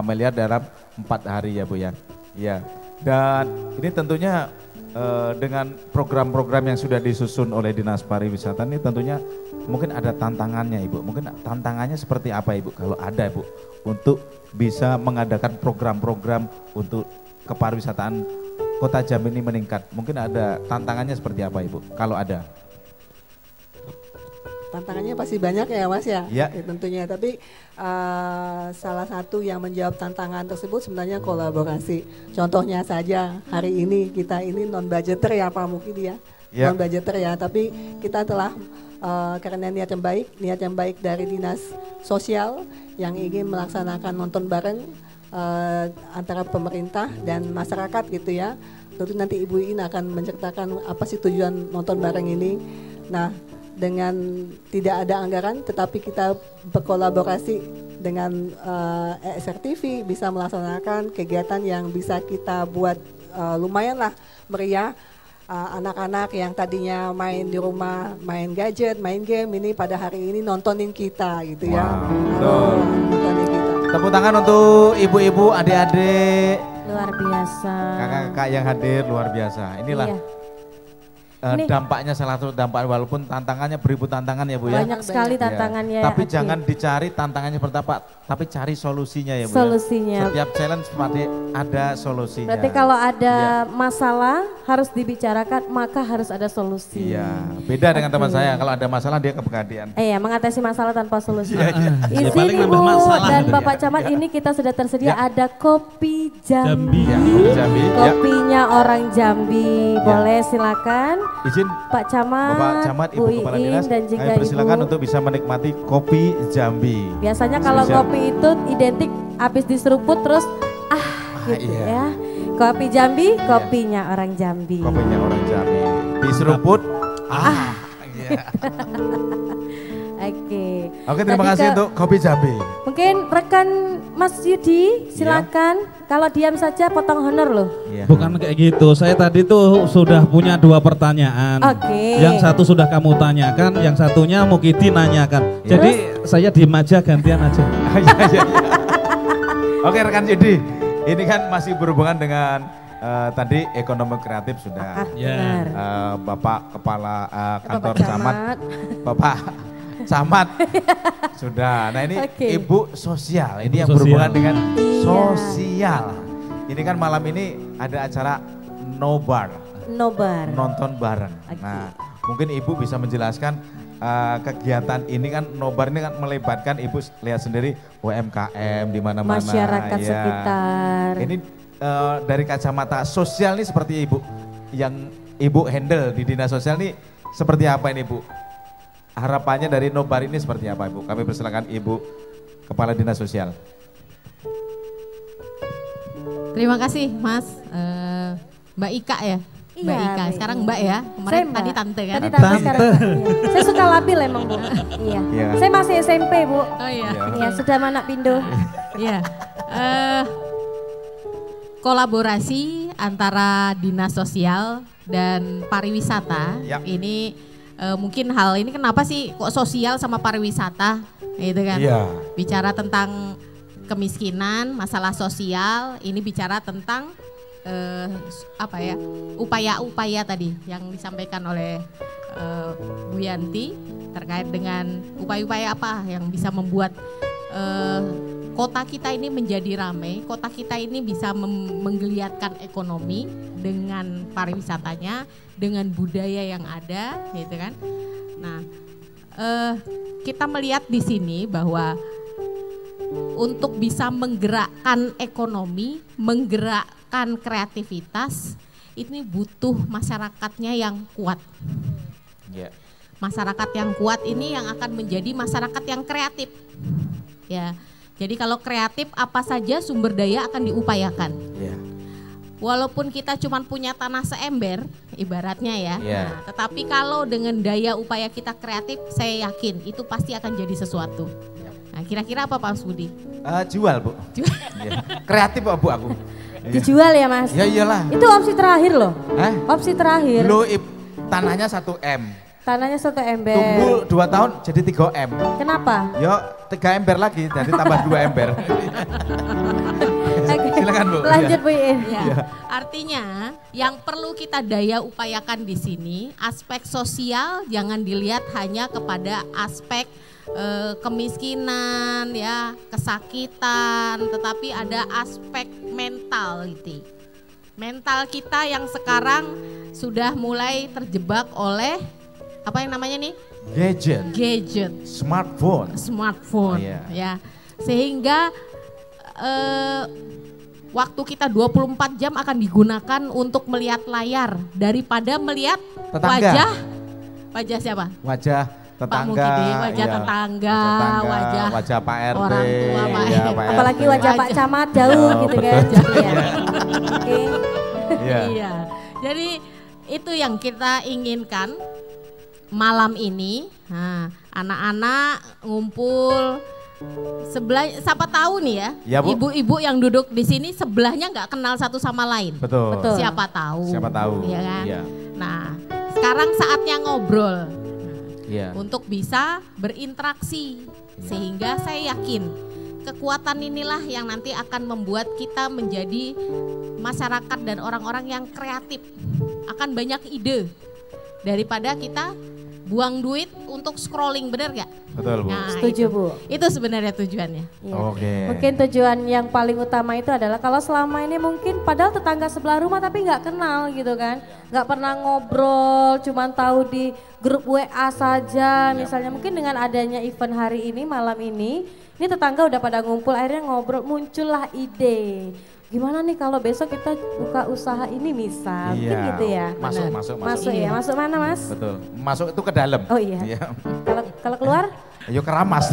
miliar dalam 4 hari ya Bu ya. Ya. Dan ini tentunya dengan program-program yang sudah disusun oleh Dinas Pariwisata ini tentunya mungkin ada tantangannya Ibu. Mungkin tantangannya seperti apa Ibu kalau ada Ibu untuk bisa mengadakan program-program untuk kepariwisataan Kota Jambi ini meningkat. Mungkin ada tantangannya seperti apa Ibu kalau ada? Tantangannya pasti banyak ya Mas ya, ya. Tentunya. Tapi salah satu yang menjawab tantangan tersebut sebenarnya kolaborasi. Contohnya saja hari ini kita ini non budgeter ya Pak Mukidi ya, non budgeter ya. Tapi kita telah karena niat yang baik dari Dinas Sosial yang ingin melaksanakan nonton bareng antara pemerintah dan masyarakat gitu ya. Tentu nanti Ibu Iin akan menceritakan apa sih tujuan nonton bareng ini. Nah, dengan tidak ada anggaran tetapi kita berkolaborasi dengan ESR TV bisa melaksanakan kegiatan yang bisa kita buat lumayan lah meriah. Anak-anak yang tadinya main di rumah, main gadget, main game, ini pada hari ini nontonin kita gitu ya. Nontonin kita. Tepuk tangan untuk ibu-ibu, adik-adik. Luar biasa. Kakak-kakak yang hadir luar biasa. Inilah dampaknya, salah satu dampak walaupun tantangannya beribu tantangan ya Bu ya. Banyak sekali tantangannya. Tapi jangan dicari tantangannya seperti apa, tapi cari solusinya ya Bu. Solusinya. Setiap challenge pasti ada solusinya. Berarti kalau ada masalah harus dibicarakan, maka harus ada solusi. Iya, beda dengan teman saya, kalau ada masalah dia kepegadian. Iya, mengatasi masalah tanpa solusi. Izin Ibu dan Bapak Camat, ini kita sudah tersedia ada kopi Jambi. Kopi Jambi. Kopinya orang Jambi. Boleh silakan. Izin Pak Camat, Bapak Camat, Ibu Kepala Dinas, dan juga kami persilakan Ibu. untuk bisa menikmati kopi Jambi. Biasanya kalau kopi itu identik habis diseruput terus gitu ya. Kopi Jambi, kopinya orang Jambi. Kopinya orang Jambi. Diseruput, Oke, terima kasih untuk kopi Jambi. Mungkin rekan Mas Yudi, silakan. Kalau diam saja potong honor loh. Bukan kayak gitu, saya tadi tuh sudah punya 2 pertanyaan. Yang satu sudah kamu tanyakan, yang satunya Mukidi nanyakan. Jadi saya diem aja, gantian aja. Oke rekan Yudi, ini kan masih berhubungan dengan tadi ekonomi kreatif sudah. Bapak Kepala Kantor Camat, Bapak Camat sudah. Nah ini Ibu Sosial, ini yang berhubungan dengan sosial. Ini kan malam ini ada acara nobar, nonton bareng. Nah mungkin Ibu bisa menjelaskan kegiatan ini kan nobar ini kan melibatkan Ibu lihat sendiri UMKM di mana-mana. Masyarakat sekitar. Ini dari kacamata sosial ini seperti Ibu yang Ibu handle di Dinas Sosial ini seperti apa ini Bu? Harapannya dari nobar ini seperti apa Ibu? Kami persilakan Ibu Kepala Dinas Sosial. Terima kasih Mas, Mbak Ika ya? Mbak Ika, sekarang Mbak ya? Kemarin tadi Tante kan? Tadi Tante sekarang. Saya suka labil emang Bu. Iya. Saya masih SMP Bu. Oh iya. Iya, sudah anak pindo. Iya. Kolaborasi antara Dinas Sosial dan Pariwisata ini mungkin hal ini kenapa sih kok sosial sama pariwisata gitu kan? Bicara tentang kemiskinan, masalah sosial, ini bicara tentang upaya-upaya tadi yang disampaikan oleh Bu Yanti terkait dengan upaya-upaya apa yang bisa membuat kota kita ini menjadi ramai, kota kita ini bisa menggeliatkan ekonomi dengan pariwisatanya, dengan budaya yang ada, gitu kan. Nah, kita melihat di sini bahwa untuk bisa menggerakkan ekonomi, menggerakkan kreativitas, ini butuh masyarakatnya yang kuat. Masyarakat yang kuat ini yang akan menjadi masyarakat yang kreatif. Ya. Jadi kalau kreatif apa saja sumber daya akan diupayakan. Walaupun kita cuma punya tanah seember, ibaratnya ya. Nah, tetapi kalau dengan daya upaya kita kreatif, saya yakin itu pasti akan jadi sesuatu. Nah, kira-kira apa Pak Budi? Jual Bu. Kreatif Bu aku. Dijual ya Mas? Ya iyalah. Itu opsi terakhir loh. Opsi terakhir. Loh, tanahnya 1M. Tanahnya 1 ember. Tunggu 2 tahun jadi 3M. Kenapa? Yo 3 ember lagi, jadi tambah 2 ember. Silakan Bu. Lanjut Bu Iin. Artinya yang perlu kita daya upayakan di sini aspek sosial, jangan dilihat hanya kepada aspek kemiskinan ya, kesakitan, tetapi ada aspek mentality. Mental kita yang sekarang sudah mulai terjebak oleh apa yang namanya nih? Gadget. Smartphone. Ya. Sehingga waktu kita 24 jam akan digunakan untuk melihat layar daripada melihat tetangga. Wajah siapa? Wajah tetangga, wajah tetangga, wajah Pak RT, orang tua Pak ya, RT. Apalagi wajah Pak Camat jauh gitu kan. Iya. Jadi itu yang kita inginkan malam ini. Nah, anak-anak ngumpul sebelah, siapa tahu nih ya, ibu-ibu yang duduk di sini sebelahnya nggak kenal satu sama lain. Betul. Siapa tahu. Iya kan? Iya. Nah, sekarang saatnya ngobrol. Iya. Untuk bisa berinteraksi, sehingga saya yakin kekuatan inilah yang nanti akan membuat kita menjadi masyarakat dan orang-orang yang kreatif, akan banyak ide daripada kita buang duit untuk scrolling, benar gak? Betul Bu. Nah, setuju Bu. Itu sebenarnya tujuannya. Ya. Mungkin tujuan yang paling utama itu adalah kalau selama ini mungkin padahal tetangga sebelah rumah tapi nggak kenal gitu kan, nggak pernah ngobrol, cuman tahu di grup WA saja. Misalnya mungkin dengan adanya event hari ini, malam ini tetangga udah pada ngumpul, akhirnya ngobrol, muncullah ide. Gimana nih kalau besok kita buka usaha ini misal, mungkin gitu ya. Masuk ya, masuk mana Mas? Betul, masuk itu ke dalam. Oh iya. Kalau keluar? Ayo keramas.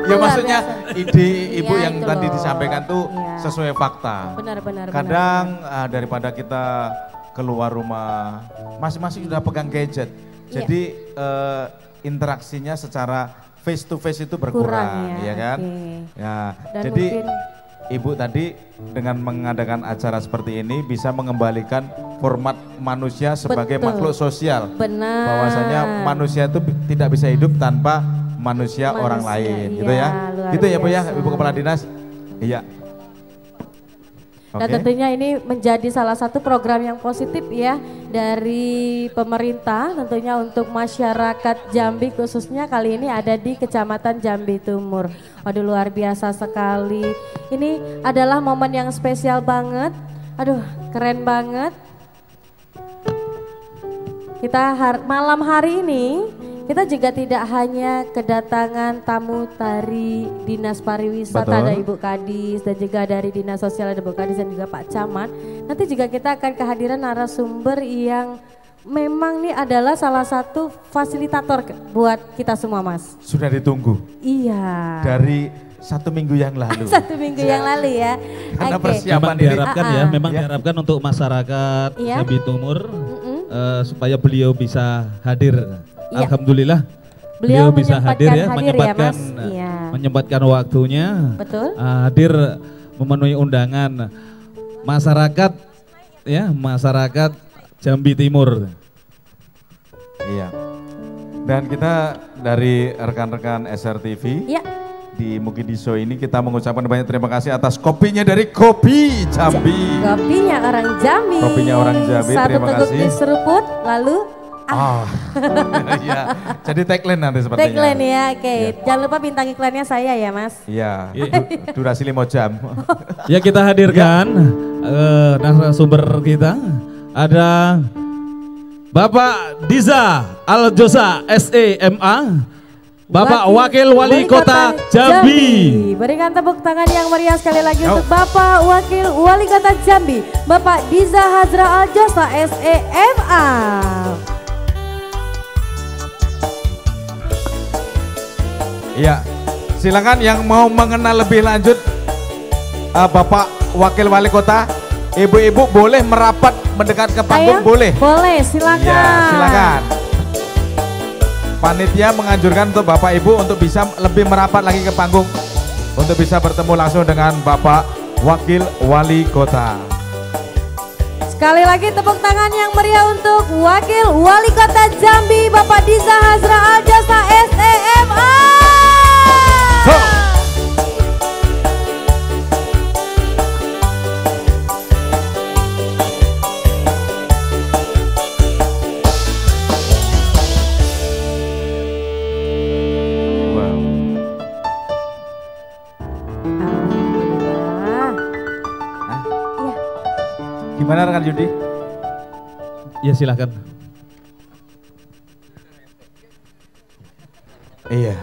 Ya maksudnya ide ibu yang tadi disampaikan tuh sesuai fakta. Benar. Kadang daripada kita keluar rumah, masing-masing sudah pegang gadget. Jadi interaksinya secara face to face itu berkurang, ya kan? Ya, jadi ibu tadi dengan mengadakan acara seperti ini bisa mengembalikan format manusia sebagai makhluk sosial. Benar. Bahwasanya manusia itu tidak bisa hidup tanpa manusia orang lain, gitu ya? Gitu ya Bu ya, Ibu Kepala Dinas? Iya. Dan tentunya ini menjadi salah satu program yang positif ya dari pemerintah tentunya untuk masyarakat Jambi, khususnya kali ini ada di Kecamatan Jambi Timur. Waduh, luar biasa sekali. Ini adalah momen yang spesial banget. Aduh, keren banget. Kita malam hari ini kita juga tidak hanya kedatangan tamu dari Dinas Pariwisata dan Ibu Kadis dan juga dari Dinas Sosial ada Ibu Kadis dan juga Pak Camat. Nanti juga kita akan kehadiran narasumber yang memang nih adalah salah satu fasilitator buat kita semua Mas. Sudah ditunggu. Iya. Dari 1 minggu yang lalu. 1 minggu yang lalu ya. Karena persiapan diharapkan memang diharapkan untuk masyarakat Jambi Timur supaya beliau bisa hadir. Ya. Alhamdulillah beliau bisa hadir ya, menyempatkan waktunya. Betul. Hadir memenuhi undangan masyarakat ya, masyarakat Jambi Timur. Iya. Dan kita dari rekan-rekan SRTV di Mukidiso ini kita mengucapkan banyak terima kasih atas kopinya dari Kopi Jambi. Kopinya orang Jambi. Kopinya orang Jambi. Terima kasih. Satu teguk diseruput lalu iya, jadi tagline nanti sepertinya. Tagline ya, oke. Jangan lupa bintang iklannya saya ya Mas. Iya, durasi 5 jam. Ya kita hadirkan narasumber kita. Ada Bapak Diza Aljosa SEMA, Bapak Wakil Wali Kota Jambi. Berikan tepuk tangan yang meriah sekali lagi untuk Bapak Wakil Wali Kota Jambi, Bapak Diza Hazra Aljosa SEMA. Iya, silakan yang mau mengenal lebih lanjut Bapak Wakil Wali Kota, ibu-ibu boleh merapat mendekat ke panggung. Boleh? Boleh, silakan. Iya, silakan. Panitia menganjurkan untuk Bapak Ibu untuk bisa lebih merapat lagi ke panggung untuk bisa bertemu langsung dengan Bapak Wakil Wali Kota. Sekali lagi tepuk tangan yang meriah untuk Wakil Wali Kota Jambi, Bapak Diza Hazra Aljosa SEMA. Silakan Yudi. Ya silakan. Iya.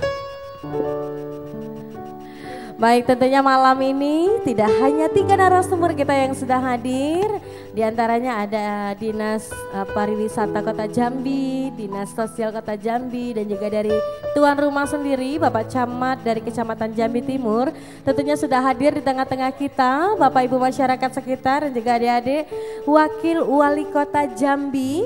Baik, tentunya malam ini tidak hanya 3 narasumber kita yang sudah hadir. Di antaranya ada Dinas Pariwisata Kota Jambi, Dinas Sosial Kota Jambi, dan juga dari tuan rumah sendiri, Bapak Camat dari Kecamatan Jambi Timur. Tentunya sudah hadir di tengah-tengah kita, Bapak Ibu masyarakat sekitar dan juga adik-adik, Wakil Wali Kota Jambi,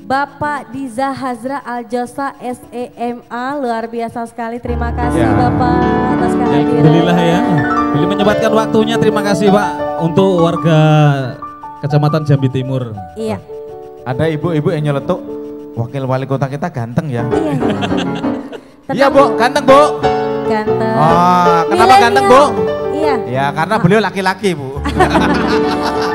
Bapak Diza Hazra Aljosa SEMA, luar biasa sekali, terima kasih Bapak atas kehadirannya. Alhamdulillah ya, beliau menyempatkan waktunya, terima kasih Pak untuk warga Kecamatan Jambi Timur. Iya. Ada ibu-ibu yang nyeletuk, wakil wali kota kita ganteng ya. Iya. Iya Bu, ganteng Bu. Ganteng. Oh, kenapa ganteng Bu? Iya. Ya karena beliau laki-laki Bu.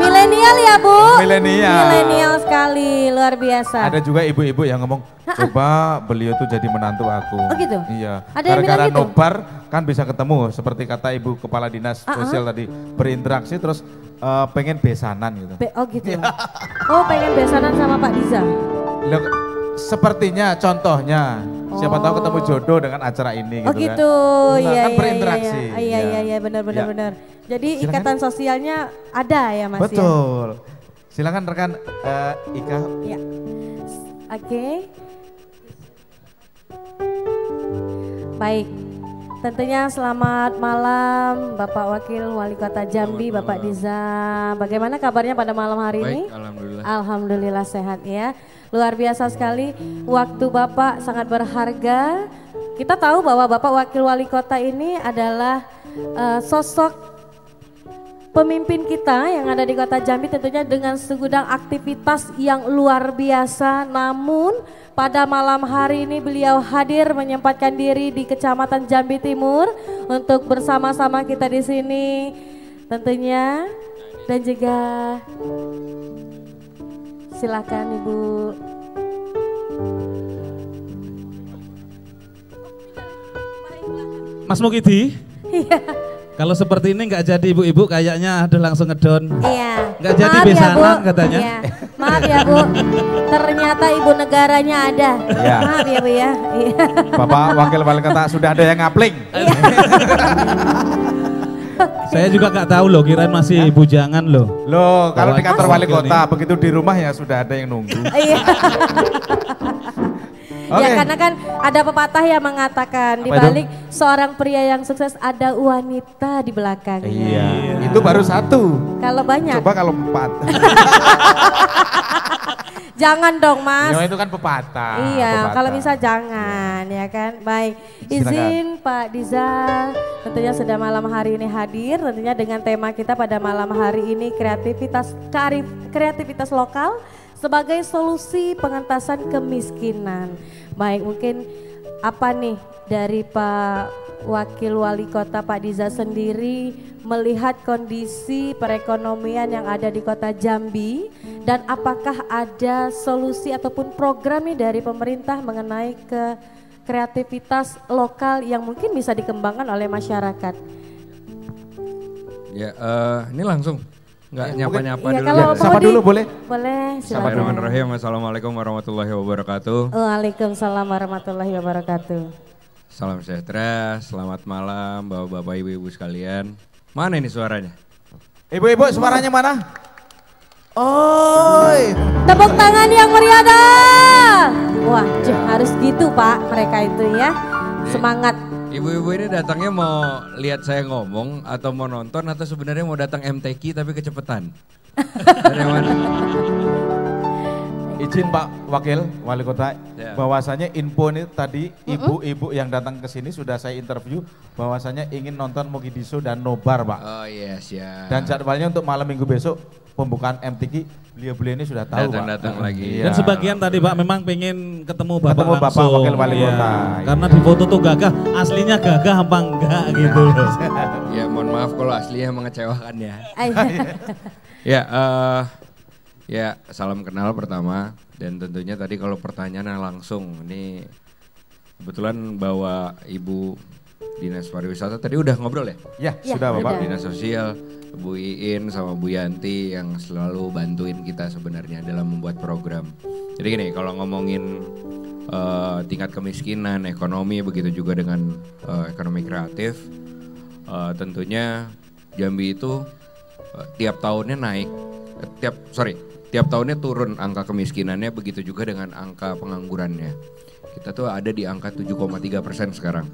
Milenial ya Bu? Milenial. Milenial sekali, luar biasa. Ada juga ibu-ibu yang ngomong, coba beliau tuh jadi menantu aku. Oh gitu? Iya. Ada yang bilang Gara-gara gitu? nobar kan bisa ketemu, seperti kata Ibu Kepala Dinas Sosial tadi, berinteraksi terus pengen besanan gitu. Oh gitu. Oh pengen besanan sama Pak Diza? Loh, sepertinya, contohnya, siapa tahu ketemu jodoh dengan acara ini Oh gitu gitu, kan. iya Kan berinteraksi. iya benar. Jadi Silakan. ikatan sosialnya ada ya Mas ya? Betul. Silakan rekan Ika. Ya. Oke. Baik. Tentunya selamat malam Bapak Wakil Wali Kota Jambi, Bapak Diza. Bagaimana kabarnya pada malam hari ini? Baik, alhamdulillah. Alhamdulillah sehat ya. Luar biasa sekali, waktu Bapak sangat berharga. Kita tahu bahwa Bapak Wakil Wali Kota ini adalah sosok pemimpin kita yang ada di Kota Jambi, tentunya dengan segudang aktivitas yang luar biasa. Namun pada malam hari ini beliau hadir menyempatkan diri di Kecamatan Jambi Timur untuk bersama-sama kita di sini tentunya, dan juga silakan Ibu. Mas Mukidi? Iya. Kalau seperti ini nggak jadi ibu-ibu, kayaknya aduh langsung ngedon. Iya. Nggak jadi Maaf besanan ya, Bu. katanya. Iya. Maaf ya Bu, ternyata ibu negaranya ada. Iya. Maaf ya Bu ya. Iya. Bapak Wakil Wali Kota sudah ada yang ngapling. Saya juga nggak tahu loh, kirain masih bujangan loh. Loh, kalau di kantor wali Wakil kota, nih. begitu di rumah ya sudah ada yang nunggu. Iya. Oke. Ya karena kan ada pepatah yang mengatakan di Apa itu? balik seorang pria yang sukses ada wanita di belakangnya. Iya, itu baru satu. Kalau banyak, Coba kalau 4. jangan dong Mas. Ya, itu kan pepatah. Iya, pepatah. kalau bisa jangan ya kan. Baik, izin Pak Diza, tentunya sudah malam hari ini hadir, tentunya dengan tema kita pada malam hari ini kreativitas lokal sebagai solusi pengentasan kemiskinan. Baik, mungkin apa nih dari Pak Wakil Wali Kota Pak Diza sendiri melihat kondisi perekonomian yang ada di Kota Jambi, dan apakah ada solusi ataupun program nih dari pemerintah mengenai ke kreativitas lokal yang mungkin bisa dikembangkan oleh masyarakat? Ya, ini langsung. Nggak nyapa-nyapa Iya, dulu. kalau ya. Sapa dulu boleh? Boleh, silakan. Bismillahirrahmanirrahim. Assalamualaikum warahmatullahi wabarakatuh. Waalaikumsalam warahmatullahi wabarakatuh. Salam sejahtera, selamat malam bapak-bapak ibu-ibu sekalian. Mana ini suaranya? Ibu-ibu suaranya mana? Oi. Tepuk tangan yang meriah. Wah, harus gitu Pak, mereka itu ya. Semangat. Ibu-ibu ini datangnya mau lihat saya ngomong atau mau nonton atau sebenarnya mau datang MTQ tapi kecepetan? Dari mana? Izin Pak Wakil Wali Kota, Ya. bahwasanya info ini tadi ibu-ibu yang datang ke sini sudah saya interview, bahwasanya ingin nonton Mukidiso dan Nobar Pak. Oh yes ya. Dan jadwalnya untuk malam minggu besok pembukaan MTQ, beliau-beliau ini sudah tahu Datang-datang Pak. lagi. Iya. Dan sebagian tadi Pak memang pengen ketemu Bapak Ketemu Bapak langsung. Wakil Wali Iya. Kota. Karena di foto tuh gagah, aslinya gagah apa enggak gitu loh. Ya mohon maaf kalau aslinya mengecewakan ya. Ay, Ya, salam kenal pertama, dan tentunya tadi kalau pertanyaannya langsung, ini kebetulan bawa Ibu Dinas Pariwisata tadi udah ngobrol ya? Ya, sudah Bapak. Dinas Sosial, Bu Iin sama Bu Yanti yang selalu bantuin kita sebenarnya dalam membuat program. Jadi gini, kalau ngomongin tingkat kemiskinan, ekonomi, begitu juga dengan ekonomi kreatif, tentunya Jambi itu tiap tahunnya naik, tiap tahunnya turun angka kemiskinannya, begitu juga dengan angka penganggurannya. Kita tuh ada di angka 7,3% sekarang.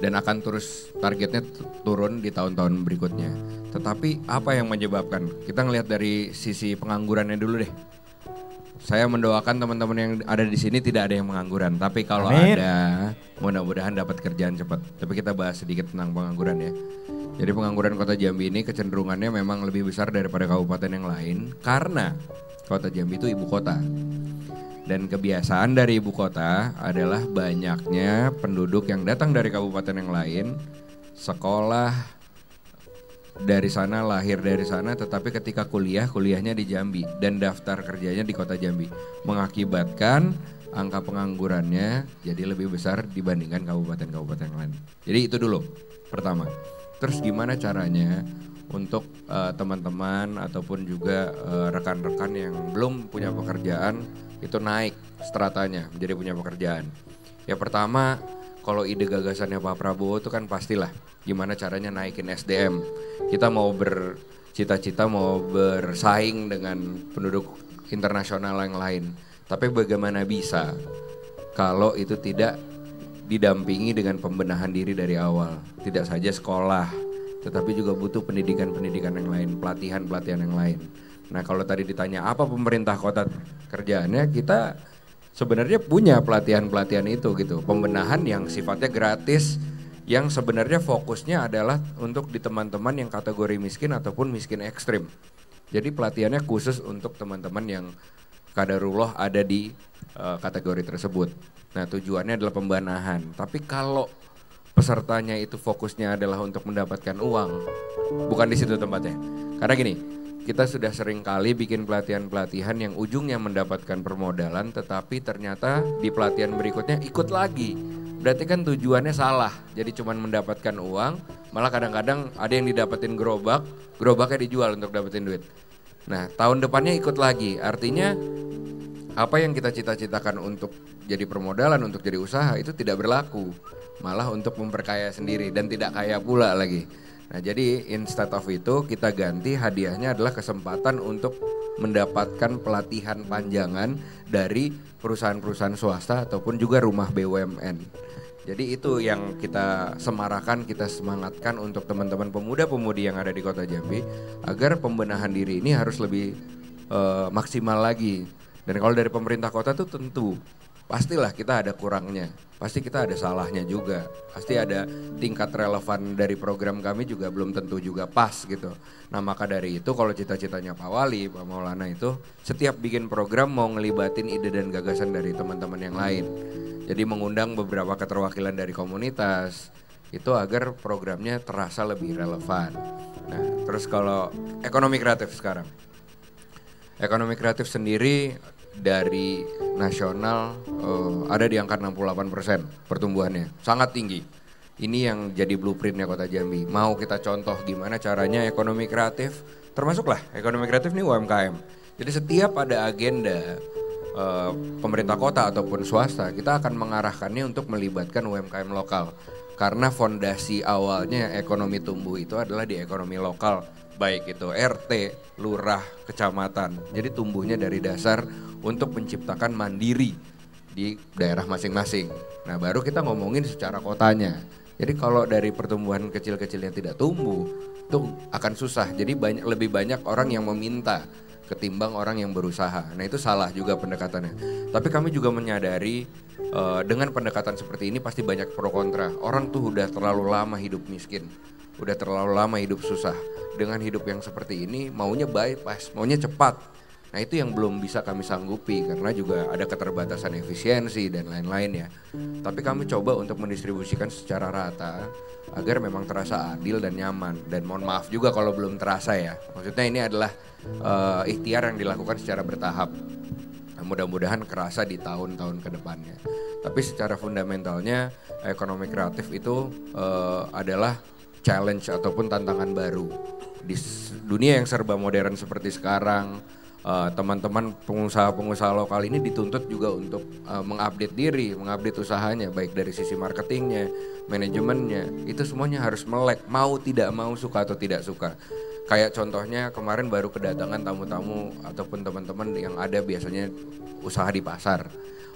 Dan akan terus targetnya turun di tahun-tahun berikutnya. Tetapi apa yang menyebabkan? Kita ngelihat dari sisi penganggurannya dulu deh. Saya mendoakan teman-teman yang ada di sini tidak ada yang pengangguran. Tapi kalau ada, mudah-mudahan dapat kerjaan cepat. Tapi kita bahas sedikit tentang pengangguran ya. Jadi pengangguran Kota Jambi ini kecenderungannya memang lebih besar daripada kabupaten yang lain. Karena Kota Jambi itu ibu kota. Dan kebiasaan dari ibu kota adalah banyaknya penduduk yang datang dari kabupaten yang lain, sekolah dari sana, lahir dari sana, tetapi ketika kuliahnya di Jambi dan daftar kerjanya di Kota Jambi. Mengakibatkan angka penganggurannya jadi lebih besar dibandingkan kabupaten-kabupaten yang lain. Jadi itu dulu, pertama. Terus gimana caranya untuk teman-teman ataupun juga rekan-rekan yang belum punya pekerjaan itu naik stratanya menjadi punya pekerjaan. Ya pertama, kalau ide gagasannya Pak Prabowo itu kan pastilah gimana caranya naikin SDM. Kita mau bercita-cita mau bersaing dengan penduduk internasional yang lain. Tapi bagaimana bisa kalau itu tidak didampingi dengan pembenahan diri dari awal. Tidak saja sekolah, tetapi juga butuh pendidikan-pendidikan yang lain, pelatihan-pelatihan yang lain. Nah kalau tadi ditanya apa pemerintah kota kerjaannya, kita sebenarnya punya pelatihan-pelatihan itu gitu. Pembenahan yang sifatnya gratis, yang sebenarnya fokusnya adalah untuk di teman-teman yang kategori miskin ataupun miskin ekstrim. Jadi pelatihannya khusus untuk teman-teman yang kadarullah ada di kategori tersebut. Nah tujuannya adalah pembenahan. Tapi kalau pesertanya itu fokusnya adalah untuk mendapatkan uang, bukan di situ tempatnya. Karena gini, kita sudah sering kali bikin pelatihan-pelatihan yang ujungnya mendapatkan permodalan, tetapi ternyata di pelatihan berikutnya ikut lagi. Berarti kan tujuannya salah, jadi cuman mendapatkan uang, malah kadang-kadang ada yang didapetin gerobaknya dijual untuk dapetin duit. Nah tahun depannya ikut lagi, artinya apa yang kita cita-citakan untuk jadi permodalan, untuk jadi usaha itu tidak berlaku. Malah untuk memperkaya sendiri dan tidak kaya pula lagi. Nah jadi instead of itu kita ganti hadiahnya adalah kesempatan untuk mendapatkan pelatihan panjangan dari perusahaan-perusahaan swasta ataupun juga rumah BUMN. Jadi itu yang kita semarakan, kita semangatkan untuk teman-teman pemuda-pemudi yang ada di Kota Jambi agar pembenahan diri ini harus lebih maksimal lagi. Dan kalau dari pemerintah kota tuh tentu pastilah kita ada kurangnya, pasti kita ada salahnya juga, pasti ada tingkat relevan dari program kami juga belum tentu juga pas gitu. Nah maka dari itu kalau cita-citanya Pak Wali, Pak Maulana itu setiap bikin program mau ngelibatin ide dan gagasan dari teman-teman yang lain. Jadi mengundang beberapa keterwakilan dari komunitas itu agar programnya terasa lebih relevan. Nah terus kalau ekonomi kreatif sekarang, ekonomi kreatif sendiri dari nasional ada di angka 68% pertumbuhannya, sangat tinggi. Ini yang jadi blueprintnya Kota Jambi. Mau kita contoh gimana caranya ekonomi kreatif, termasuklah ekonomi kreatif ini UMKM. Jadi setiap ada agenda pemerintah kota ataupun swasta, kita akan mengarahkannya untuk melibatkan UMKM lokal. Karena fondasi awalnya ekonomi tumbuh itu adalah di ekonomi lokal, baik itu RT, lurah, kecamatan. Jadi tumbuhnya dari dasar untuk menciptakan mandiri di daerah masing-masing. Nah baru kita ngomongin secara kotanya. Jadi kalau dari pertumbuhan kecil-kecilnya tidak tumbuh, itu akan susah. Jadi lebih banyak orang yang meminta ketimbang orang yang berusaha. Nah itu salah juga pendekatannya. Tapi kami juga menyadari dengan pendekatan seperti ini pasti banyak pro kontra. Orang tuh udah terlalu lama hidup miskin, udah terlalu lama hidup susah. Dengan hidup yang seperti ini maunya bypass, maunya cepat. Nah itu yang belum bisa kami sanggupi karena juga ada keterbatasan efisiensi dan lain-lain ya. Tapi kami coba untuk mendistribusikan secara rata agar memang terasa adil dan nyaman. Dan mohon maaf juga kalau belum terasa ya. Maksudnya ini adalah ikhtiar yang dilakukan secara bertahap. mudah-mudahan kerasa di tahun-tahun ke depannya. Tapi secara fundamentalnya ekonomi kreatif itu adalah challenge ataupun tantangan baru. Di dunia yang serba modern seperti sekarang, teman-teman pengusaha-pengusaha lokal ini dituntut juga untuk mengupdate diri, mengupdate usahanya, baik dari sisi marketingnya, manajemennya, itu semuanya harus melek, mau tidak mau, suka atau tidak suka. Kayak contohnya kemarin baru kedatangan tamu-tamu ataupun teman-teman yang ada biasanya usaha di pasar.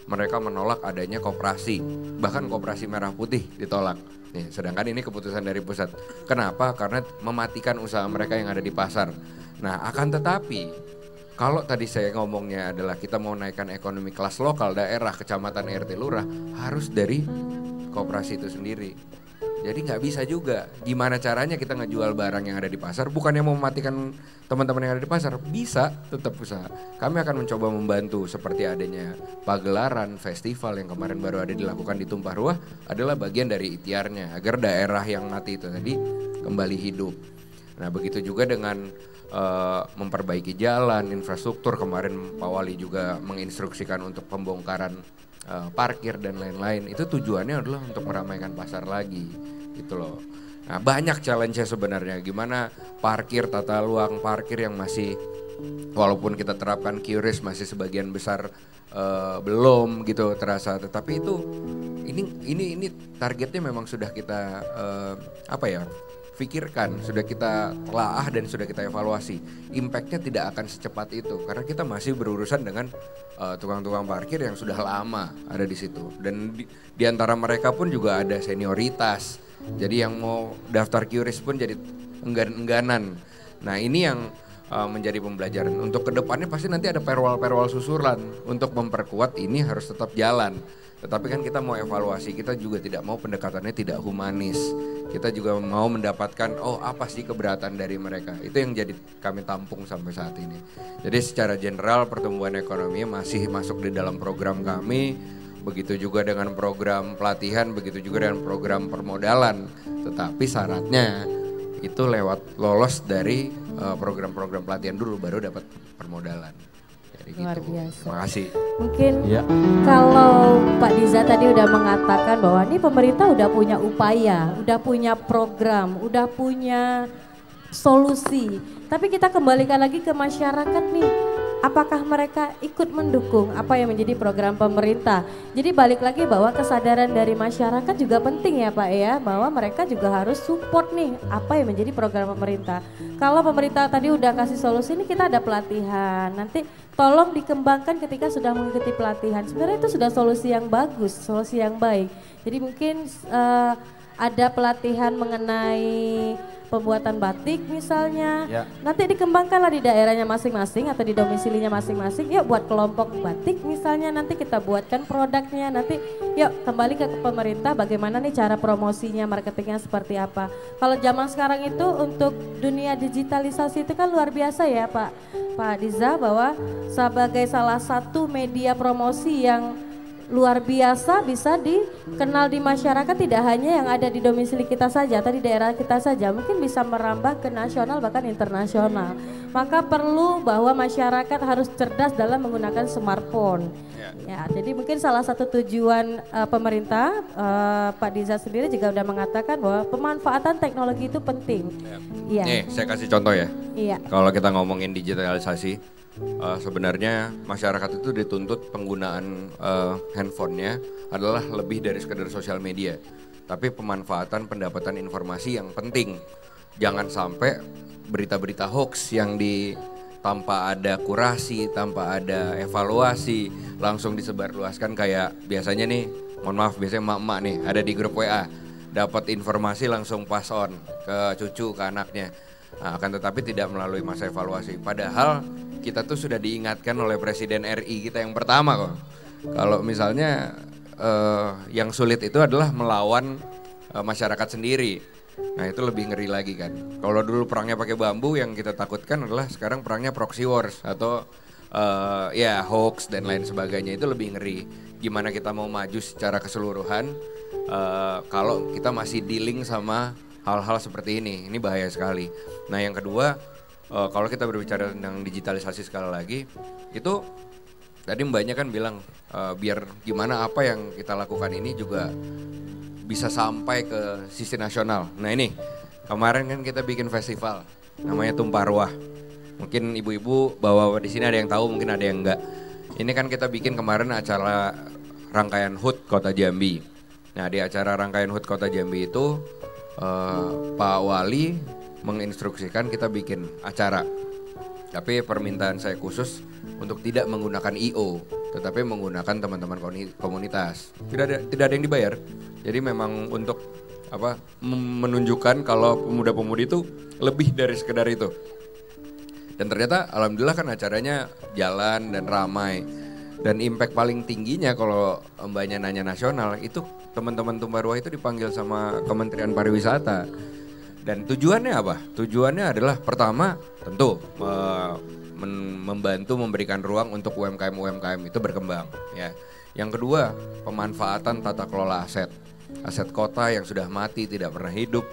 Mereka menolak adanya koperasi, bahkan koperasi merah putih ditolak. Nih, sedangkan ini keputusan dari pusat. Kenapa? Karena mematikan usaha mereka yang ada di pasar. Nah, akan tetapi kalau tadi saya ngomongnya adalah kita mau naikkan ekonomi kelas lokal, daerah, kecamatan, RT, lurah, harus dari koperasi itu sendiri. Jadi nggak bisa juga. Gimana caranya kita ngejual barang yang ada di pasar? Bukannya mau mematikan teman-teman yang ada di pasar, bisa tetap usaha. Kami akan mencoba membantu seperti adanya pagelaran, festival yang kemarin baru ada dilakukan di Tumpah Ruah adalah bagian dari ikhtiarnya agar daerah yang mati itu tadi kembali hidup. Nah begitu juga dengan memperbaiki jalan, infrastruktur. Kemarin Pak Wali juga menginstruksikan untuk pembongkaran parkir dan lain-lain. Itu tujuannya adalah untuk meramaikan pasar lagi gitu loh. Nah banyak challenge-nya sebenarnya, gimana parkir, tata ruang parkir yang masih walaupun kita terapkan QRIS masih sebagian besar belum gitu terasa, tetapi itu ini targetnya memang sudah kita pikirkan, sudah kita telaah dan sudah kita evaluasi. Impactnya tidak akan secepat itu karena kita masih berurusan dengan tukang-tukang parkir yang sudah lama ada di situ, dan di antara mereka pun juga ada senioritas. Jadi yang mau daftar QRIS pun jadi enggan-engganan. Nah ini yang menjadi pembelajaran. Untuk kedepannya pasti nanti ada perwal-perwal susulan untuk memperkuat ini harus tetap jalan. Tetapi kan kita mau evaluasi, kita juga tidak mau pendekatannya tidak humanis. Kita juga mau mendapatkan, apa sih keberatan dari mereka. Itu yang jadi kami tampung sampai saat ini. Jadi secara general pertumbuhan ekonomi masih masuk di dalam program kami. Begitu juga dengan program pelatihan, begitu juga dengan program permodalan. Tetapi syaratnya itu lewat lolos dari program-program pelatihan dulu baru dapat permodalan. Luar biasa. Terima kasih. Mungkin kalau Pak Diza tadi udah mengatakan bahwa ini pemerintah udah punya upaya, udah punya program, udah punya solusi. Tapi kita kembalikan lagi ke masyarakat nih. Apakah mereka ikut mendukung apa yang menjadi program pemerintah? Jadi balik lagi bahwa kesadaran dari masyarakat juga penting ya Pak ya, bahwa mereka juga harus support nih apa yang menjadi program pemerintah. Kalau pemerintah tadi udah kasih solusi, ini kita ada pelatihan, nanti tolong dikembangkan ketika sudah mengikuti pelatihan. Sebenarnya itu sudah solusi yang bagus, solusi yang baik. Jadi mungkin ada pelatihan mengenai pembuatan batik misalnya, nanti dikembangkanlah di daerahnya masing-masing atau di domisilinya masing-masing. Yuk buat kelompok batik misalnya, nanti kita buatkan produknya, nanti yuk kembali ke pemerintah bagaimana nih cara promosinya, marketingnya seperti apa. Kalau zaman sekarang itu untuk dunia digitalisasi itu kan luar biasa ya Pak Diza, bahwa sebagai salah satu media promosi yang luar biasa bisa dikenal di masyarakat, tidak hanya yang ada di domisili kita saja atau di daerah kita saja, mungkin bisa merambah ke nasional bahkan internasional. Maka perlu bahwa masyarakat harus cerdas dalam menggunakan smartphone. Ya, jadi mungkin salah satu tujuan pemerintah, Pak Diza sendiri juga sudah mengatakan bahwa pemanfaatan teknologi itu penting. Nih, saya kasih contoh ya. Iya. Kalau kita ngomongin digitalisasi, sebenarnya masyarakat itu dituntut penggunaan handphonenya adalah lebih dari sekedar sosial media, tapi pemanfaatan pendapatan informasi yang penting. Jangan sampai berita-berita hoax yang tanpa ada kurasi, tanpa ada evaluasi langsung disebarluaskan kayak biasanya nih, mohon maaf biasanya emak-emak nih ada di grup WA dapat informasi langsung pass on ke cucu, ke anaknya. Nah, akan tetapi tidak melalui masa evaluasi. Padahal kita tuh sudah diingatkan oleh Presiden RI kita yang pertama kok. Kalau misalnya yang sulit itu adalah melawan masyarakat sendiri. Nah itu lebih ngeri lagi kan. Kalau dulu perangnya pakai bambu, yang kita takutkan adalah sekarang perangnya proxy wars atau hoax dan lain sebagainya. Itu lebih ngeri. Gimana kita mau maju secara keseluruhan kalau kita masih dealing sama hal-hal seperti ini bahaya sekali. Nah yang kedua, kalau kita berbicara tentang digitalisasi sekali lagi, itu tadi mbaknya kan bilang biar gimana apa yang kita lakukan ini juga bisa sampai ke sisi nasional. Nah ini kemarin kan kita bikin festival namanya Tumpah Ruah. Mungkin ibu-ibu bawa di sini ada yang tahu, mungkin ada yang enggak. Ini kan kita bikin kemarin acara rangkaian HUT Kota Jambi. Nah di acara rangkaian HUT Kota Jambi itu Pak Wali menginstruksikan kita bikin acara. Tapi permintaan saya khusus untuk tidak menggunakan IO, tetapi menggunakan teman-teman komunitas. Tidak ada yang dibayar. Jadi memang untuk menunjukkan kalau pemuda-pemudi itu lebih dari sekedar itu. Dan ternyata alhamdulillah kan acaranya jalan dan ramai. Dan impact paling tingginya kalau mbaknya nanya nasional itu teman-teman Tumpah Ruah itu dipanggil sama Kementerian Pariwisata. Dan tujuannya apa? Tujuannya adalah pertama tentu membantu memberikan ruang untuk UMKM itu berkembang. Ya. Yang kedua pemanfaatan tata kelola aset kota yang sudah mati tidak pernah hidup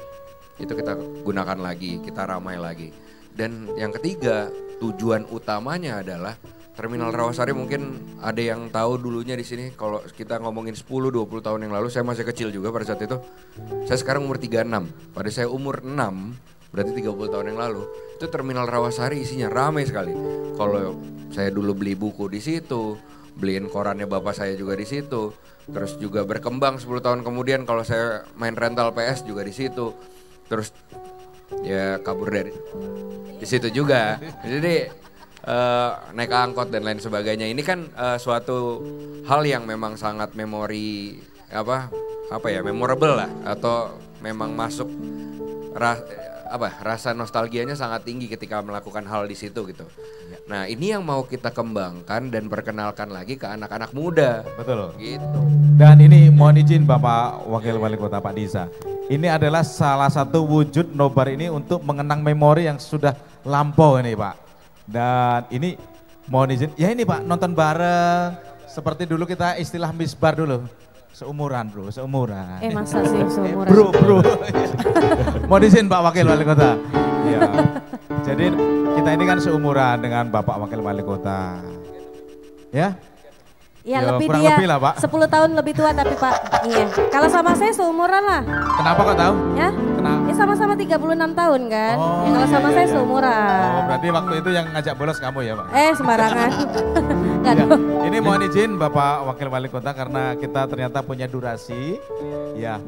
itu kita gunakan lagi, kita ramai lagi. Dan yang ketiga tujuan utamanya adalah Terminal Rawasari. Mungkin ada yang tahu dulunya di sini kalau kita ngomongin 10-20 tahun yang lalu, saya masih kecil juga pada saat itu. Saya sekarang umur 36, pada saya umur 6, berarti 30 tahun yang lalu, itu Terminal Rawasari isinya ramai sekali. Kalau saya dulu beli buku di situ, beliin korannya bapak saya juga di situ. Terus juga berkembang 10 tahun kemudian kalau saya main rental PS juga di situ. Terus ya kabur dari di situ juga. Jadi naik angkot dan lain sebagainya. Ini kan suatu hal yang memang sangat memori memorable lah, atau memang masuk rasa nostalgianya sangat tinggi ketika melakukan hal di situ gitu. Nah, ini yang mau kita kembangkan dan perkenalkan lagi ke anak-anak muda. Betul. Gitu. Dan ini mohon izin Bapak Wakil Wali Kota Pak Diza. Ini adalah salah satu wujud nobar ini untuk mengenang memori yang sudah lampau ini Pak. Dan ini mohon izin, ya ini Pak nonton bareng seperti dulu kita istilah misbar dulu. Seumuran bro, seumuran. Masa sih seumuran? Bro. Mohon izin Pak Wakil Wali Kota. Ya. Jadi kita ini kan seumuran dengan Bapak Wakil Wali Kota. Ya? Ya lebih dia, lebih lah, Pak. 10 tahun lebih tua tapi Pak. Iya. Kalau sama saya seumuran lah. Kenapa kok tahu? Ya? Kenapa? Ya sama-sama 36 tahun kan. Oh, ya, kalau sama saya seumuran. Oh, berarti waktu itu yang ngajak bolos kamu ya Pak? Sembarangan. Ya. Ini mohon izin Bapak Wakil Wali Kota karena kita ternyata punya durasi. Ya.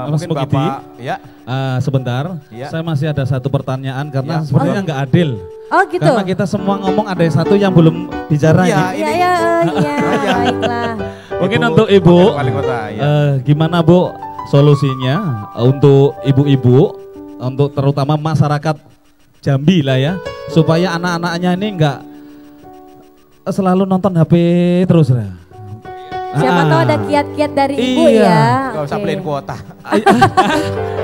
Mungkin Bapak ya. Sebentar, ya. Saya masih ada satu pertanyaan karena sebenarnya nggak adil. Oh gitu. Karena kita semua ngomong ada satu yang belum bicara. Iya, baiklah. Mungkin untuk Ibu, gimana Bu solusinya untuk ibu-ibu, untuk terutama masyarakat Jambi lah ya, supaya anak-anaknya ini enggak selalu nonton HP terus lah. Siapa tahu ada kiat-kiat dari Ibu ya. Gak usah beliin kuota.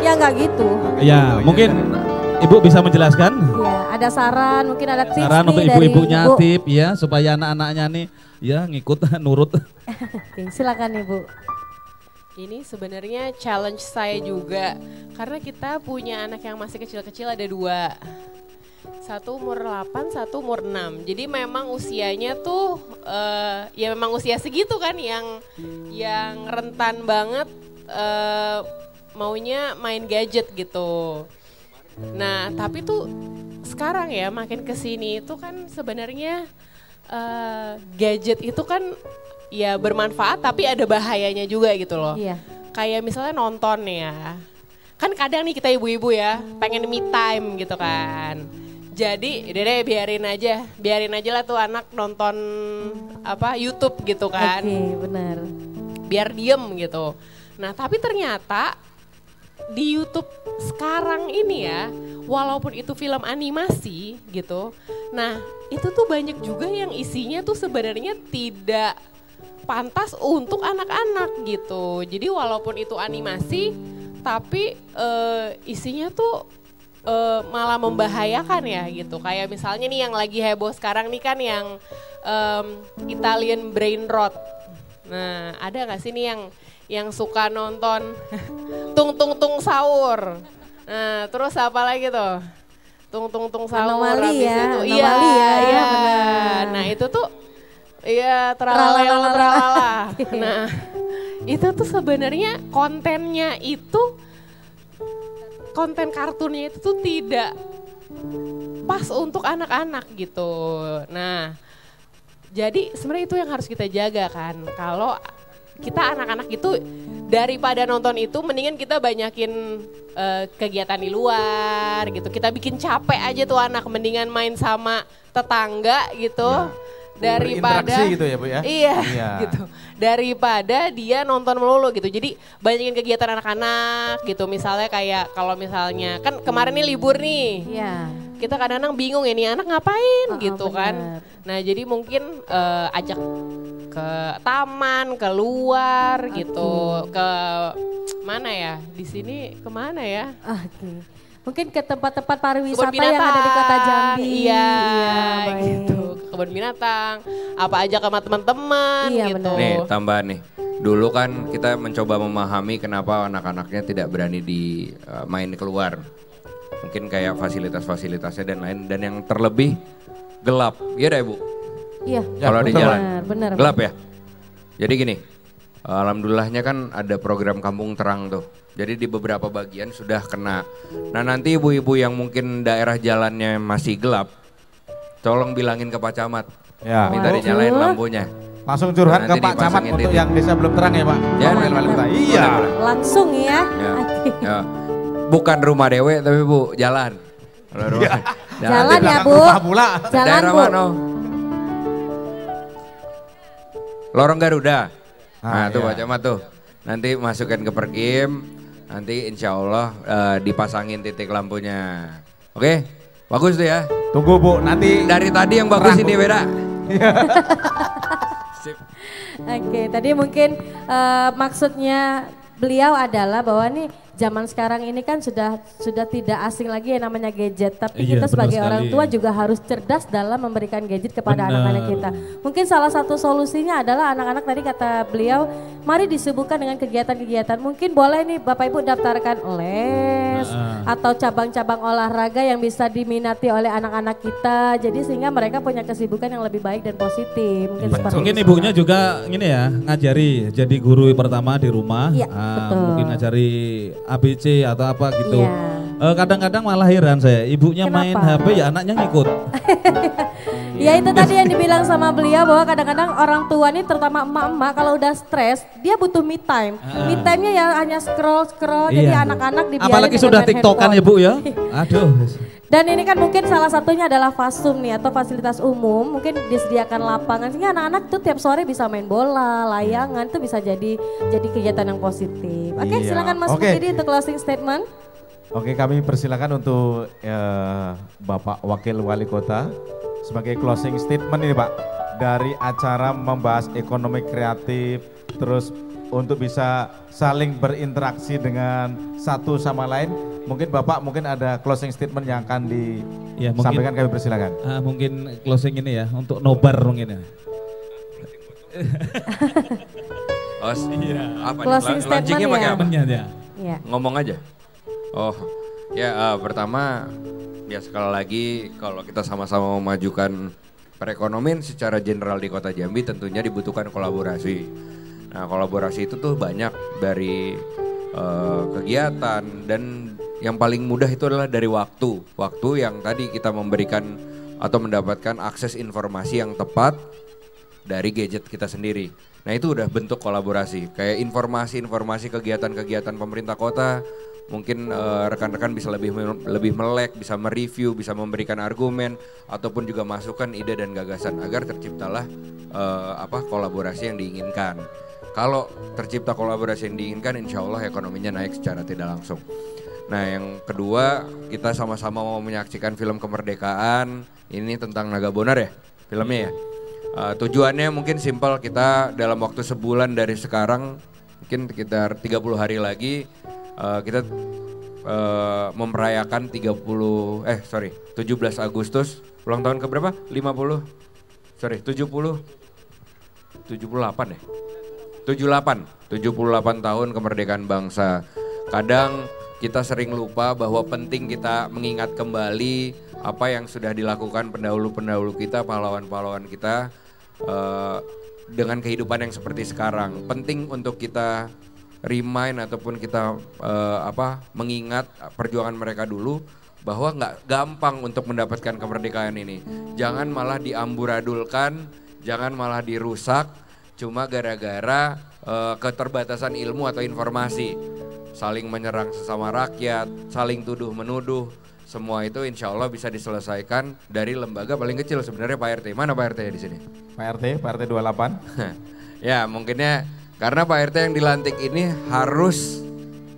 Ya nggak gitu. Ya, mungkin Ibu bisa menjelaskan? Iya, ada saran, mungkin ada tips saran nih untuk ibu-ibunya, tip ya supaya anak-anaknya nih ya ngikut nurut. Oke, silakan Ibu. Ini sebenarnya challenge saya juga karena kita punya anak yang masih kecil-kecil ada 2. Satu umur 8, satu umur 6. Jadi memang usianya tuh ya memang usia segitu kan yang rentan banget maunya main gadget gitu. Nah, tapi tuh sekarang ya makin kesini itu kan sebenarnya gadget itu kan ya bermanfaat tapi ada bahayanya juga gitu loh. Iya. Kayak misalnya nonton ya. Kan kadang nih kita ibu-ibu ya pengen me time gitu kan. Jadi deh biarin aja lah tuh anak nonton YouTube gitu kan. Oke, benar. Biar diem gitu. Nah, tapi ternyata di YouTube sekarang ini ya, walaupun itu film animasi gitu, nah itu tuh banyak juga yang isinya tuh sebenarnya tidak pantas untuk anak-anak gitu. Jadi walaupun itu animasi, tapi isinya tuh malah membahayakan ya gitu. Kayak misalnya nih yang lagi heboh sekarang nih kan yang Italian Brain Rot. Nah, ada gak sih nih yang suka nonton tung sahur. Nah, terus apa lagi tuh? Tung sahur. Anomali ya. Iya. Benar. Nah, itu tuh Iya, tralala. Nah, itu tuh sebenarnya kontennya itu, konten kartunnya itu tuh tidak pas untuk anak-anak gitu. Nah, jadi sebenarnya itu yang harus kita jaga kan. Kalau kita anak-anak itu daripada nonton itu mendingan kita banyakin kegiatan di luar gitu. Kita bikin capek aja tuh anak, mendingan main sama tetangga gitu. Ya. Daripada gitu ya Bu ya. Iya gitu. Daripada dia nonton melulu gitu. Jadi banyakin kegiatan anak-anak gitu. Misalnya kayak kalau misalnya kan kemarin nih libur nih. Iya. Kita kadang-kadang bingung ya nih anak ngapain gitu kan. Nah, jadi mungkin ajak ke taman, keluar gitu. Ke mana ya? Di sini kemana ya? Oke. Mungkin ke tempat-tempat pariwisata yang ada di Kota Jambi. Iya gitu. Kebun binatang, apa aja sama teman-teman gitu. Bener. Nih tambahan nih, dulu kan kita mencoba memahami kenapa anak-anaknya tidak berani main keluar. Mungkin kayak fasilitas-fasilitasnya dan lain, dan yang terlebih gelap, iya dah Ibu? Iya. Kalau di jalan, bener. Gelap ya? Jadi gini, alhamdulillahnya kan ada program Kampung Terang tuh. Jadi di beberapa bagian sudah kena. Nah nanti ibu-ibu yang mungkin daerah jalannya masih gelap, tolong bilangin ke Pak Camat, minta dinyalain lampunya. Langsung curhat ke Pak Camat untuk yang desa belum terang ya Pak? Ya, iya. Langsung ya. Ya. Bukan rumah dewe tapi Bu, jalan. Jalan ya Bu. Jalan daerah Bu. Mana? Lorong Garuda. Nah tuh Pak Camat tuh. Nanti masukkan ke Perkim. Nanti insya Allah dipasangin titik lampunya. Oke, bagus tuh ya. Tunggu Bu, nanti. Dari tadi yang bagus ini beda. Oke, tadi mungkin maksudnya beliau adalah bahwa nih zaman sekarang ini kan sudah tidak asing lagi yang namanya gadget. Tapi kita sebagai orang tua juga harus cerdas dalam memberikan gadget kepada anak-anak kita. Mungkin salah satu solusinya adalah anak-anak tadi kata beliau, mari disibukkan dengan kegiatan-kegiatan. Mungkin boleh nih Bapak Ibu daftarkan les atau cabang-cabang olahraga yang bisa diminati oleh anak-anak kita. Jadi sehingga mereka punya kesibukan yang lebih baik dan positif. Mungkin ibunya juga gini ya, ngajari jadi guru pertama di rumah. Iya, betul. Mungkin ngajari ABC atau apa gitu. Kadang-kadang malah heran saya, ibunya main HP ya anaknya ngikut. Ya itu tadi yang dibilang sama beliau bahwa kadang-kadang orang tua nih terutama emak-emak kalau udah stres dia butuh me time. Me time-nya ya hanya scroll, jadi anak-anak dibiarin. Apalagi sudah TikTokan ya Bu ya. Aduh. Dan ini kan mungkin salah satunya adalah Fasum nih atau fasilitas umum, mungkin disediakan lapangan sehingga anak-anak tuh tiap sore bisa main bola, layangan, itu bisa jadi kegiatan yang positif. Oke, silakan Mas Mukidi untuk closing statement. Oke, kami persilakan untuk Bapak Wakil Wali Kota sebagai closing statement ini Pak, dari acara membahas ekonomi kreatif, terus untuk bisa saling berinteraksi dengan satu sama lain. Mungkin Bapak ada closing statement yang akan disampaikan, kami persilakan. Mungkin closing ini ya, untuk nobar mungkin ya. Closing statement ya. Ngomong aja. Pertama ya sekali lagi kalau kita sama-sama memajukan perekonomian secara general di Kota Jambi tentunya dibutuhkan kolaborasi. Nah kolaborasi itu tuh banyak dari kegiatan dan yang paling mudah itu adalah dari waktu yang tadi kita memberikan atau mendapatkan akses informasi yang tepat dari gadget kita sendiri. Nah itu udah bentuk kolaborasi, kayak informasi kegiatan-kegiatan pemerintah kota, mungkin rekan-rekan bisa lebih melek, bisa mereview, bisa memberikan argumen ataupun juga masukan ide dan gagasan agar terciptalah kolaborasi yang diinginkan. Kalau tercipta kolaborasi yang diinginkan, insya Allah ekonominya naik secara tidak langsung. Nah yang kedua, kita sama-sama mau menyaksikan film kemerdekaan, ini tentang Naga Bonar ya filmnya ya. Tujuannya mungkin simpel, kita dalam waktu sebulan dari sekarang, mungkin sekitar 30 hari lagi, kita memerayakan 17 Agustus, ulang tahun keberapa? 78 ya? 78 tahun kemerdekaan bangsa. Kadang kita sering lupa bahwa penting kita mengingat kembali apa yang sudah dilakukan pendahulu-pendahulu kita, pahlawan-pahlawan kita, dengan kehidupan yang seperti sekarang. Penting untuk kita remind ataupun kita mengingat perjuangan mereka dulu bahwa nggak gampang untuk mendapatkan kemerdekaan ini. Jangan malah diamburadulkan, jangan malah dirusak cuma gara-gara keterbatasan ilmu atau informasi. Saling menyerang sesama rakyat, saling tuduh menuduh. Semua itu insya Allah bisa diselesaikan dari lembaga paling kecil sebenarnya Pak RT. Mana Pak RT di sini? Pak RT 28. Ya mungkinnya karena Pak RT yang dilantik ini harus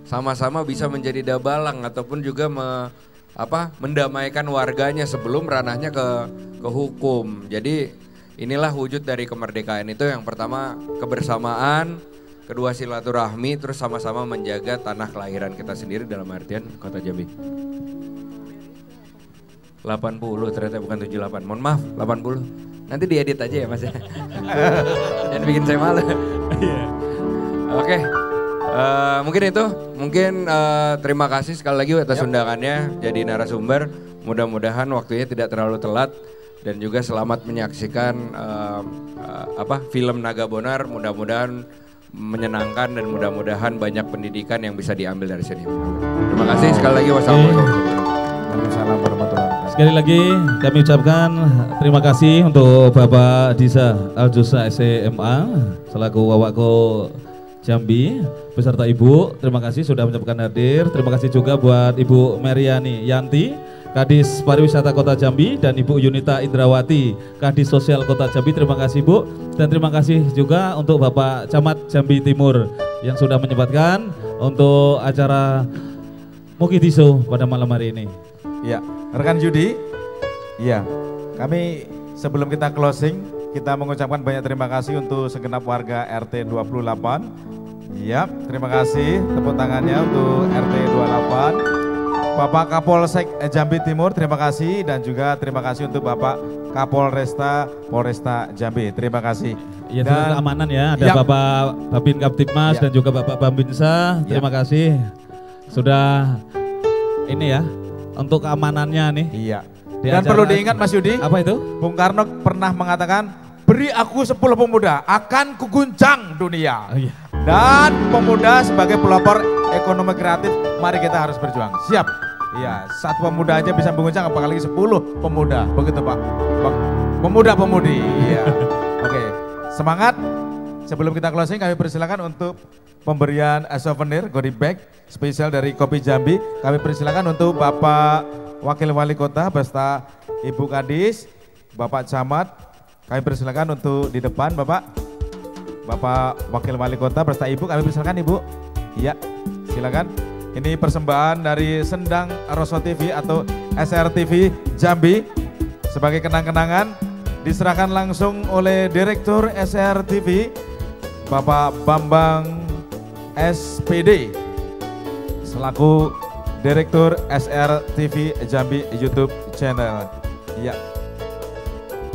sama-sama bisa menjadi dabalang ataupun juga mendamaikan warganya sebelum ranahnya ke hukum. Jadi inilah wujud dari kemerdekaan itu, yang pertama kebersamaan, kedua silaturahmi, terus sama-sama menjaga tanah kelahiran kita sendiri dalam artian Kota Jambi. 80 ternyata bukan 78, mohon maaf 80. Nanti diedit aja ya Mas ya. Jangan bikin saya malu. Oke, mungkin itu, terima kasih sekali lagi atas undangannya jadi narasumber. Mudah-mudahan waktunya tidak terlalu telat dan juga selamat menyaksikan film Naga Bonar. Mudah-mudahan menyenangkan dan mudah-mudahan banyak pendidikan yang bisa diambil dari sini. Terima kasih sekali lagi. Wassalamualaikum warahmatullahi wabarakatuh. Sekali lagi kami ucapkan terima kasih untuk Bapak Disa Aljusa SMA selaku Wawako Jambi beserta Ibu. Terima kasih sudah menyempatkan hadir. Terima kasih juga buat Ibu Meriani Yanti, Kadis Pariwisata Kota Jambi, dan Ibu Yunita Indrawati, Kadis Sosial Kota Jambi. Terima kasih Bu. Dan terima kasih juga untuk Bapak Camat Jambi Timur yang sudah menyempatkan untuk acara Mukidiso pada malam hari ini. Ya, rekan judi. Ya, kami sebelum kita closing, kita mengucapkan banyak terima kasih untuk segenap warga RT 28. Ya, terima kasih tepuk tangannya untuk RT 28. Bapak Kapolsek Jambi Timur, terima kasih, dan juga terima kasih untuk Bapak Kapolresta Polresta Jambi. Terima kasih. Ya, dan keamanan ya, ada Bapak Babin Kaptipmas dan juga Bapak Bambinsa. Terima kasih sudah ini ya untuk keamanannya nih. Iya. Dan perlu diingat Mas Yudi, apa itu? Bung Karno pernah mengatakan, beri aku 10 pemuda, akan kuguncang dunia. Oh, iya. Dan pemuda sebagai pelopor ekonomi kreatif, mari kita harus berjuang. Siap? Iya, 1 pemuda aja bisa mengguncang, apalagi 10 pemuda. Begitu Pak. Pemuda-pemudi. Iya. Oke, semangat. Sebelum kita closing, kami persilakan untuk pemberian souvenir goodie bag spesial dari Kopi Jambi. Kami persilakan untuk Bapak Wakil Wali Kota beserta Ibu Kadis, Bapak Camat. Kami persilakan untuk di depan Bapak Wakil Wali Kota beserta Ibu. Kami persilakan Ibu. Iya, silakan. Ini persembahan dari Sendang Rosso TV atau SRTV Jambi sebagai kenang-kenangan, diserahkan langsung oleh Direktur SRTV Bapak Bambang SPD selaku Direktur SRTV Jambi YouTube channel. Ya,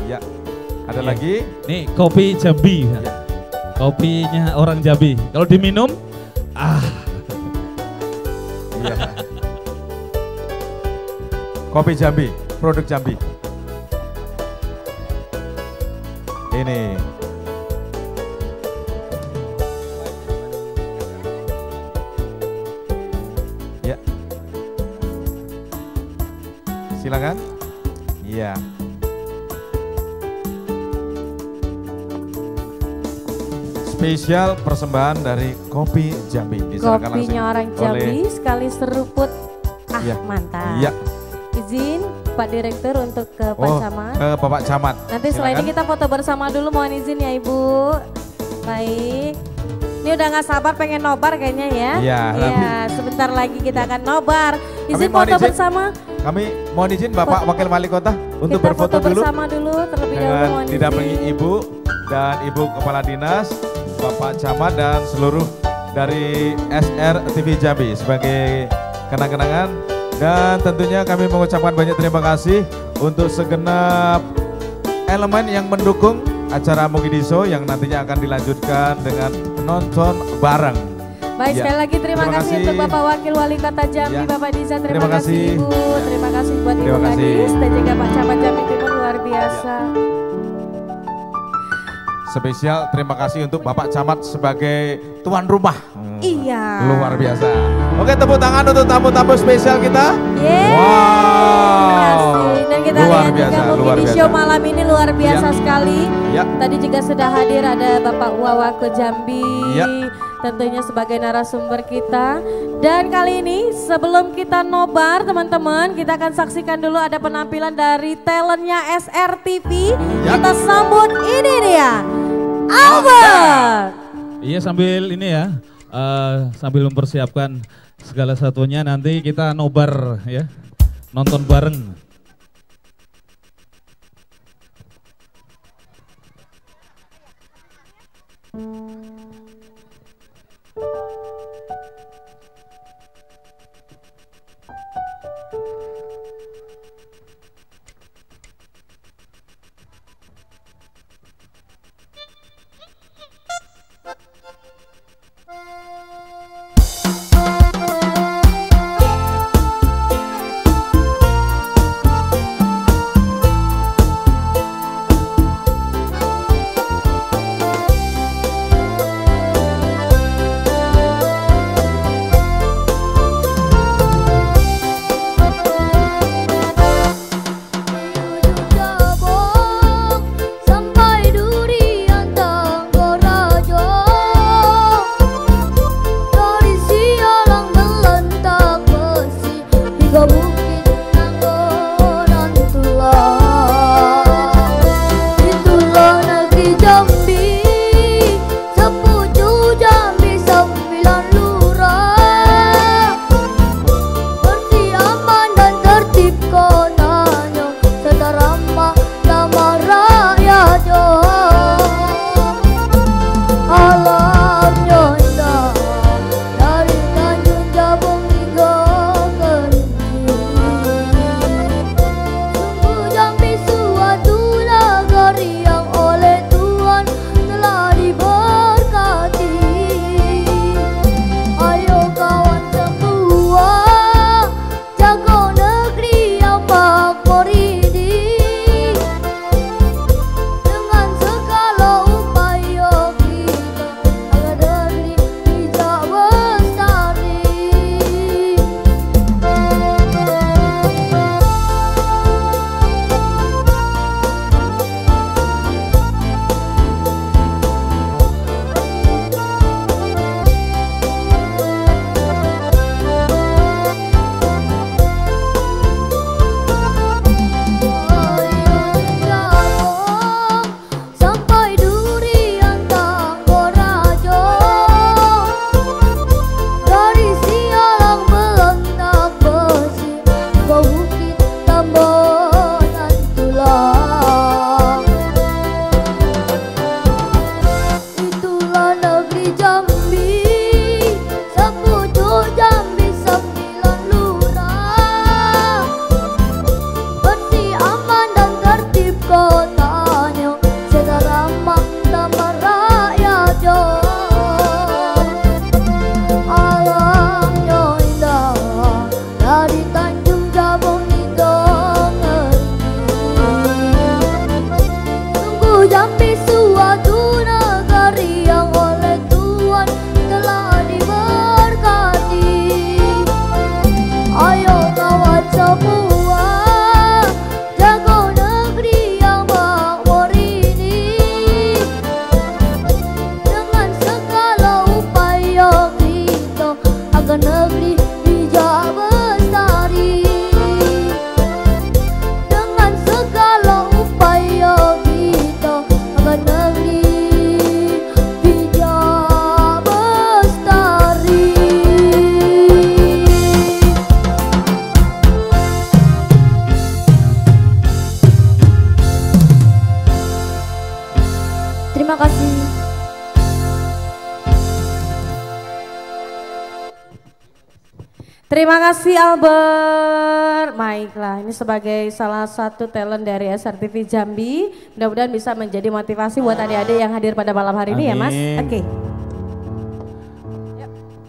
ya. Ada lagi? Nih kopi Jambi, ya. Kopinya orang Jambi. Kalau diminum, Iya. Kopi Jambi, produk Jambi. Ini. Ya. Silakan. Iya. Spesial persembahan dari Kopi Jambi. Kopinya orang Jambi sekali seruput. Ya. Mantap. Iya. Izin Pak Direktur untuk ke Pak Camat. Ke Bapak Camat. Nanti setelah ini kita foto bersama dulu, mohon izin ya Ibu. Baik. Ini udah gak sabar pengen nobar kayaknya ya. Iya. Iya, sebentar lagi kita akan nobar. Izin foto bersama. Kami mohon izin Bapak Wakil Wali Kota untuk kita berfoto foto dulu. bersama dulu terlebih dahulu, mohon izin. Didampingi Ibu dan Ibu Kepala Dinas, Bapak Camat dan seluruh dari SRTV Jambi sebagai kenang-kenangan. Dan tentunya kami mengucapkan banyak terima kasih untuk segenap elemen yang mendukung acara Mukidiso yang nantinya akan dilanjutkan dengan nonton bareng. Baik, sekali lagi terima kasih untuk Bapak Wakil Wali Kota Jambi, Bapak Diza, terima kasih Ibu, terima kasih buat Ibu Kadis dan juga Pak Camat Jambi Timur, luar biasa. Spesial terima kasih untuk Bapak Camat sebagai tuan rumah. Iya. Luar biasa. Oke, tepuk tangan untuk tamu-tamu spesial kita. Yeay. Wow. Dan kita luar lihat biasa, juga luar Mukidi biasa. Show malam ini luar biasa Ya. sekali. Ya. Tadi juga sudah hadir ada Bapak Wawa ke Jambi. Ya. Tentunya sebagai narasumber kita. Dan kali ini sebelum kita nobar teman-teman, kita akan saksikan dulu ada penampilan dari talentnya SRTV. Ya. Kita sambut ini dia, Albert. Iya sambil ini ya, sambil mempersiapkan segala satunya nanti kita nobar ya, nonton bareng. Terima kasih Albert. Baiklah, ini sebagai salah satu talent dari SRTV Jambi, mudah-mudahan bisa menjadi motivasi buat adik-adik yang hadir pada malam hari ini ya Mas.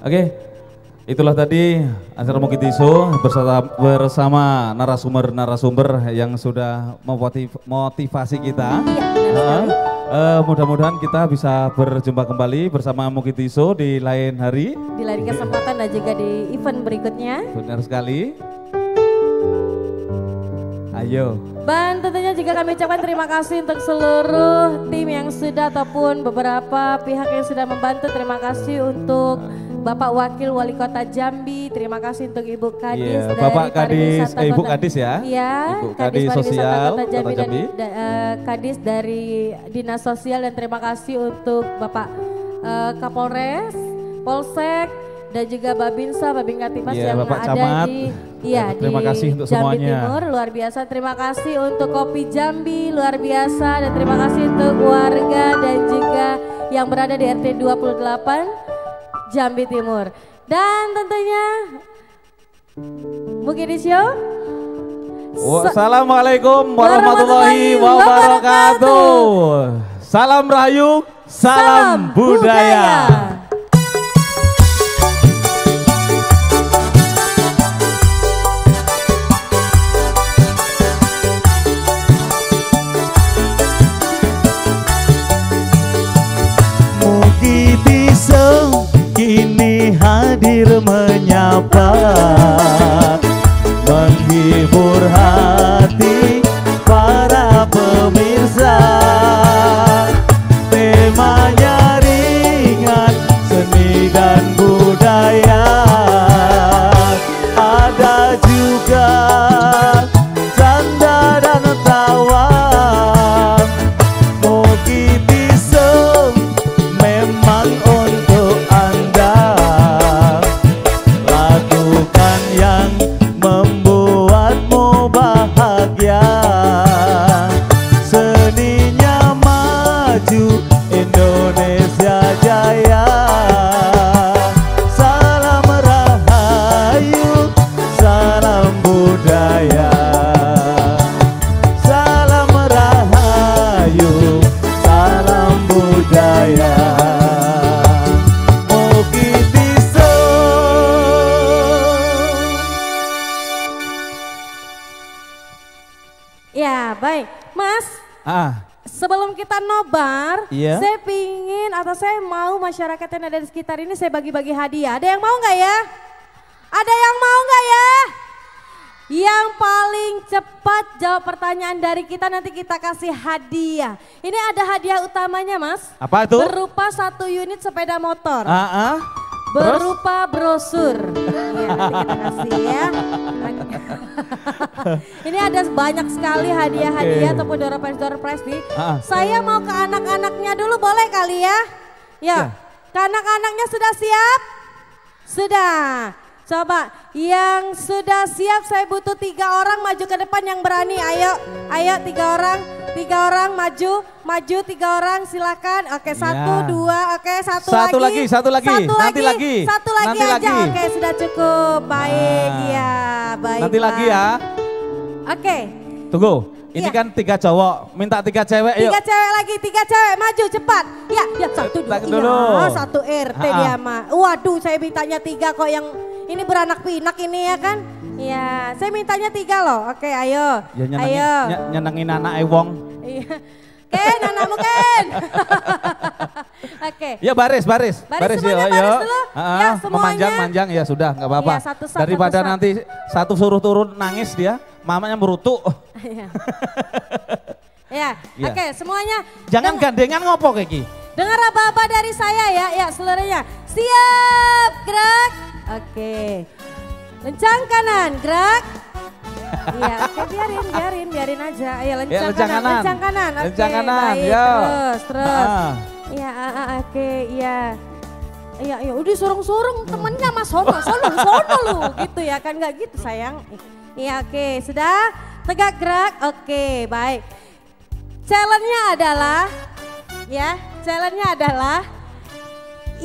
Oke, itulah tadi acara Mukidi Show bersama narasumber-narasumber yang sudah memotivasi kita. Mudah-mudahan kita bisa berjumpa kembali bersama Mukitiso di lain hari. Di lain kesempatan dan juga di event berikutnya. Benar sekali. Ayo. Dan tentunya juga kami ucapkan terima kasih untuk seluruh tim yang sudah ataupun beberapa pihak yang sudah membantu. Terima kasih untuk Bapak Wakil Wali Kota Jambi, terima kasih untuk Ibu Kadis dari Bapak Kadis, Ibu Kota, Kadis ya. Iya, Ibu Kadis Sosial Kota Jambi, Kota Jambi. dan Kadis dari Dinas Sosial, dan terima kasih untuk Bapak Kapolres, Polsek, dan juga Babinsa, Babinkatimas yang Bapak ada Camat. Terima kasih untuk Jambi semuanya. Timur, luar biasa. Terima kasih untuk Kopi Jambi, luar biasa, dan terima kasih untuk warga dan juga yang berada di RT 28 Jambi Timur. Dan tentunya Mukitiso. Wassalamualaikum warahmatullahi wabarakatuh. Salam Rahayu, salam budaya. Mukitiso kini hadir menyapa, menghibur hati para pemirsa. Temanya ringan, seni dan budaya. Ada juga canda dan tawa. Mukitiso memang untuk Anda. Lakukan yang membuatmu bahagia. Seninya maju, Indonesia jaya. Salam Rahayu, salam budaya. Salam Rahayu, salam budaya. Mukitiso. Ya, baik. Mas, sebelum kita nobar, Iya. saya pingin atau saya mau masyarakat yang ada di sekitar ini saya bagi-bagi hadiah. Ada yang mau nggak ya? Ada yang mau nggak ya? Yang paling cepat jawab pertanyaan dari kita nanti kita kasih hadiah. Ini ada hadiah utamanya, Mas. Apa itu? Berupa 1 unit sepeda motor. Terus? Berupa brosur. Iya, nanti kita kasih ya. Ini ada banyak sekali hadiah-hadiah ataupun door prize nih. Saya mau ke anak-anaknya dulu, boleh kali ya? Ya. Ke anak-anaknya sudah siap? Sudah. Coba yang sudah siap, saya butuh 3 orang maju ke depan yang berani. Ayo, ayo 3 orang. 3 orang maju 3 orang silakan. Oke, 1, 2, oke, satu lagi. Satu lagi. Nanti lagi. Satu lagi Nanti aja. lagi. Oke, sudah cukup. Baik, ya, baik. Nanti lagi ya. Oke. Tunggu. Ini kan 3 cowok, minta 3 cewek yuk. 3 cewek lagi, 3 cewek maju cepat. Ya, 1 dulu. Iya, 1 RT dia mah. Waduh, saya mintanya 3 kok, yang ini beranak pinak ini ya kan. Ya, saya mintanya 3 loh. Oke, ayo. Ya nyenengin anak wong. Iya. Ken, anakmu Ken. Oke. Ya baris semuanya, yuk. baris dulu. Ya, semuanya. Memanjang ya sudah, nggak apa-apa. Ya, satu-satu, Daripada satu-satu. nanti satu suruh turun nangis dia, mamanya merutuk. Ya, oke, semuanya. Jangan gandengan ngopo kayak gini. Dengar apa-apa dari saya ya, ya seluruhnya. Siap, gerak. Oke. Lencang kanan, gerak. Iya, oke, biarin aja. Ayo lencang kanan. Oke, Lencang kanan, baik, yo. terus. Iya, oke, iya. Iya, udah sorong-sorong temennya Mas sono lu, gitu ya kan, nggak gitu sayang. Iya, oke, sudah tegak gerak, oke, baik. Challenge-nya adalah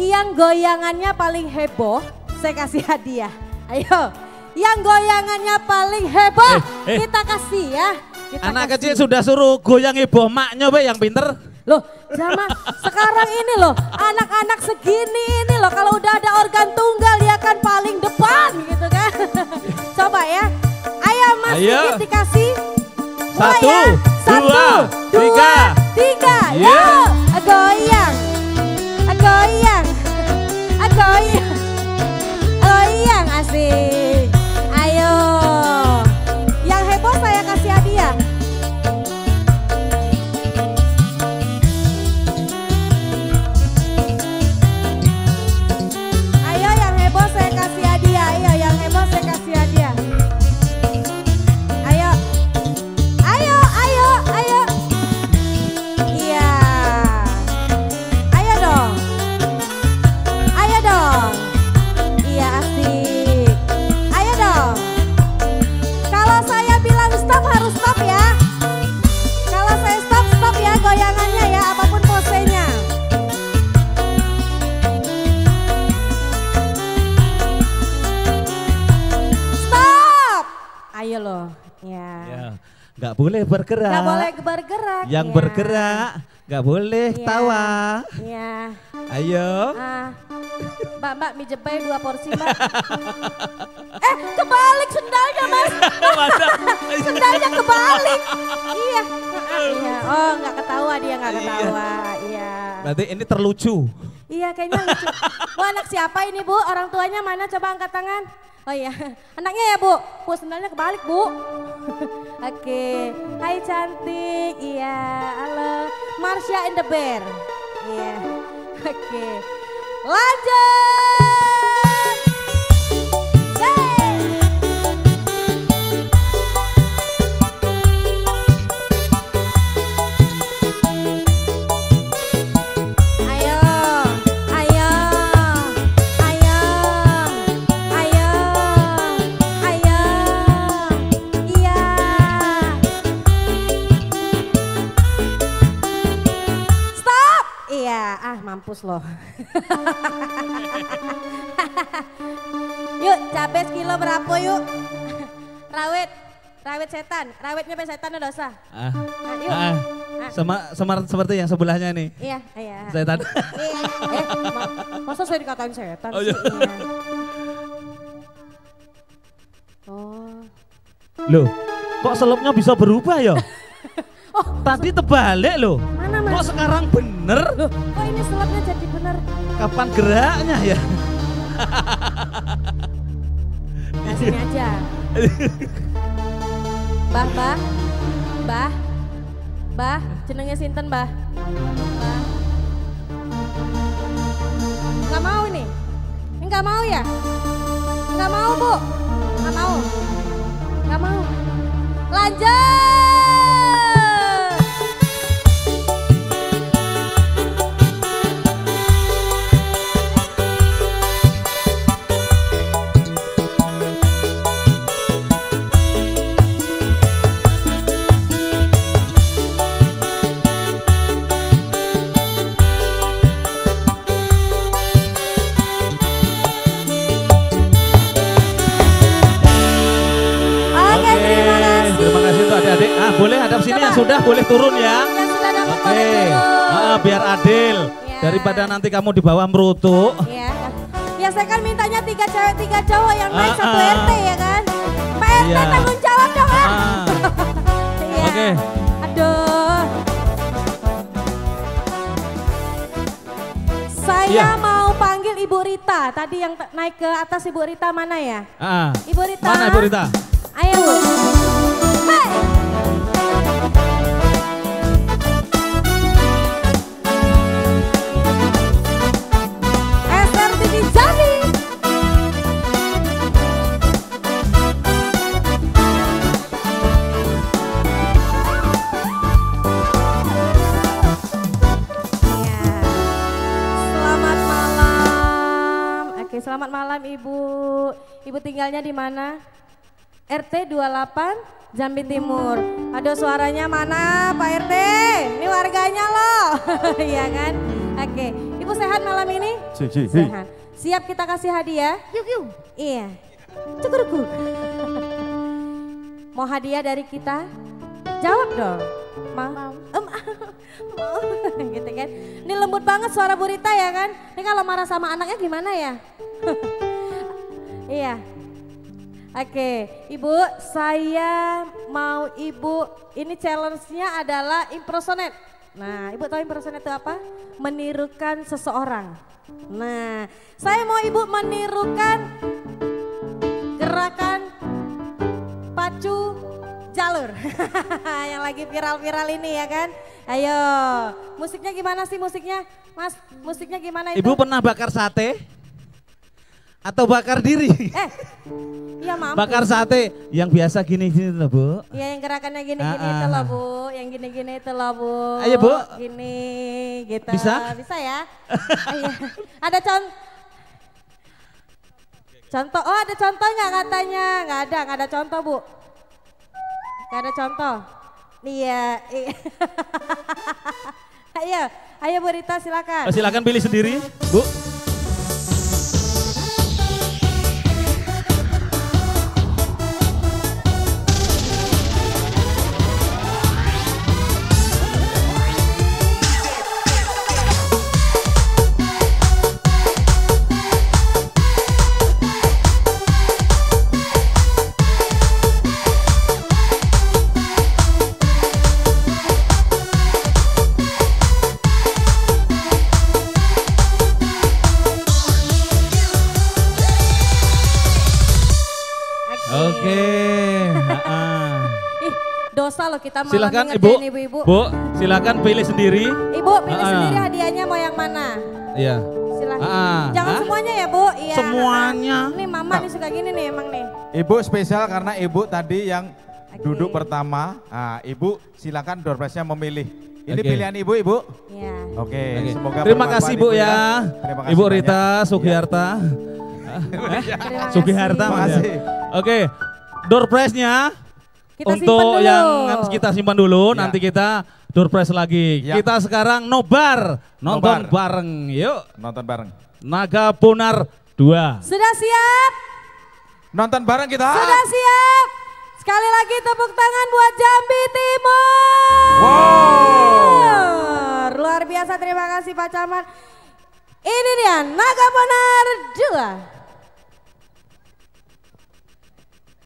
yang goyangannya paling heboh, saya kasih hadiah. Ayo, yang goyangannya paling heboh kita kasih ya. Anak kecil sudah suruh goyang ibu maknya be yang pinter. Loh, zaman sekarang ini loh, anak-anak segini ini loh, kalau udah ada organ tunggal dia kan paling depan gitu kan. Coba ya, ayo Mas Sigit dikasih. 1, 2, 3. Ya. goyang. Goyang asik. Ayo. Yang heboh saya kasih hadiah. Ayo yang heboh saya kasih hadiah. Ayo yang heboh saya kasih hadiah. Ayo. Ayo, ayo, ayo. Iya. Ayo dong. Ayo dong. Iya asik. Ayo dong. Kalau saya bilang stop harus stop ya. Kalau saya stop, stop ya goyangannya ya, apapun posenya. Stop. Ayo loh. Ya. Ya, nggak boleh bergerak. Nggak boleh bergerak. Yang ya. bergerak nggak boleh Iya. tawa. Iya. Ayo. Mbak, mie jepai 2 porsi mbak. Kebalik sendalnya mas. Sendalnya kebalik. Iya. Iya. Oh nggak ketawa dia nggak ketawa. Iya. Berarti ini terlucu. Iya kayaknya lucu. Bu anak siapa ini bu? Orang tuanya mana? Coba angkat tangan. Oh iya, anaknya ya bu. Bu sendalnya kebalik bu. Oke. Hai cantik. Iya. Halo. Marsha and the Bear. Iya. Oke. Lanjut. Ayo, ayo, ayo, ayo, ayo, iya. Stop. Iya, mampus loh. Yuk, cabai sekilo berapa yuk? Rawit setan, rawitnya pe setan udah usah. Yuk. Seperti yang sebelahnya nih. Iya, iya. Setan. Iya. Masa saya dikatain setan Oh, sih? iya. Iya. Oh. Loh, kok selopnya bisa berubah ya? Tadi terbalik loh. Mana mas? Kok sekarang bener? Loh, kok ini selopnya jadi bener? Kapan geraknya ya? Nah, sini aja. Bah, jenengnya sinten bah? Bah. Nggak mau ini? Ini nggak mau ya? Nggak mau bu? Nggak mau? Nggak mau? Lanjut! Adik-adik, boleh hadap sini yang sudah boleh turun ya. Yang sudah dapat Oke, boleh turun. biar adil. Ya. Daripada nanti kamu di bawah merutuk. Ya. Ya saya kan mintanya 3 cewek 3 cowok yang naik satu RT ya kan. Pak RT Iya. tanggung jawab dong ah. Iya. Oke. Aduh. Saya Iya. mau panggil Ibu Rita. Tadi yang naik ke atas Ibu Rita mana ya? Ibu Rita. Mana Ibu Rita? Ayo Bu. Hey. SRTV Jambi. Selamat malam. Oke, selamat malam Ibu. Ibu tinggalnya di mana? RT 28 Jambi Timur. Aduh suaranya mana Pak RT? Ini warganya loh. Iya kan? Oke, Ibu sehat malam ini? Sehat. Siap kita kasih hadiah? Yuk. Iya. Cukuruku. Mau hadiah dari kita? Jawab dong. Mau. Mau. Gitu kan. Ini lembut banget suara Bu Rita ya kan? Ini kalau marah sama anaknya gimana ya? Iya. Oke, Ibu, saya mau Ibu, ini challenge-nya adalah impersonate. Nah, Ibu tahu impersonate itu apa? Menirukan seseorang. Nah, saya mau Ibu menirukan gerakan pacu jalur. Yang lagi viral-viral ini ya kan. Ayo, musiknya gimana sih musiknya? Mas, musiknya gimana itu? Ibu pernah bakar sate? Atau bakar diri? Iya mampu. Bakar sate yang biasa gini-gini loh Bu. Iya yang gerakannya gini-gini itu loh Bu. Yang gini-gini itu loh Bu. Ayo Bu. Gini gitu. Bisa? Bisa ya? Ayo. Ada contoh, oh ada contoh nggak katanya? Nggak ada contoh Bu. Nggak ada contoh. Iya. Ayo Bu Rita silakan. Silakan pilih sendiri Bu. Dosa loh kita malah silakan Ibu-ibu. Bu, silakan pilih sendiri. Ibu pilih sendiri hadiahnya mau yang mana? Iya. Silakan. Jangan semuanya ya Bu. Iya. Semuanya. Nih Mama nih suka gini nih emang nih. Ibu spesial karena Ibu tadi yang duduk pertama. Nah, Ibu silakan door prize-nya memilih. Ini pilihan Ibu. Iya. Oke. Semoga terima kasih Bu ya. Ibu Rita Sugiharta. Sugiharta. Terima kasih. Oke. Door prize-nya untuk yang kita simpan dulu, nanti kita door prize lagi. Kita sekarang nobar, nonton bareng, yuk. Nonton bareng. Naga Bonar 2. Sudah siap? Nonton bareng kita. Sudah siap? Sekali lagi tepuk tangan buat Jambi Timur. Wow. Luar biasa, terima kasih Pak Camat. Ini dia Naga Bonar 2.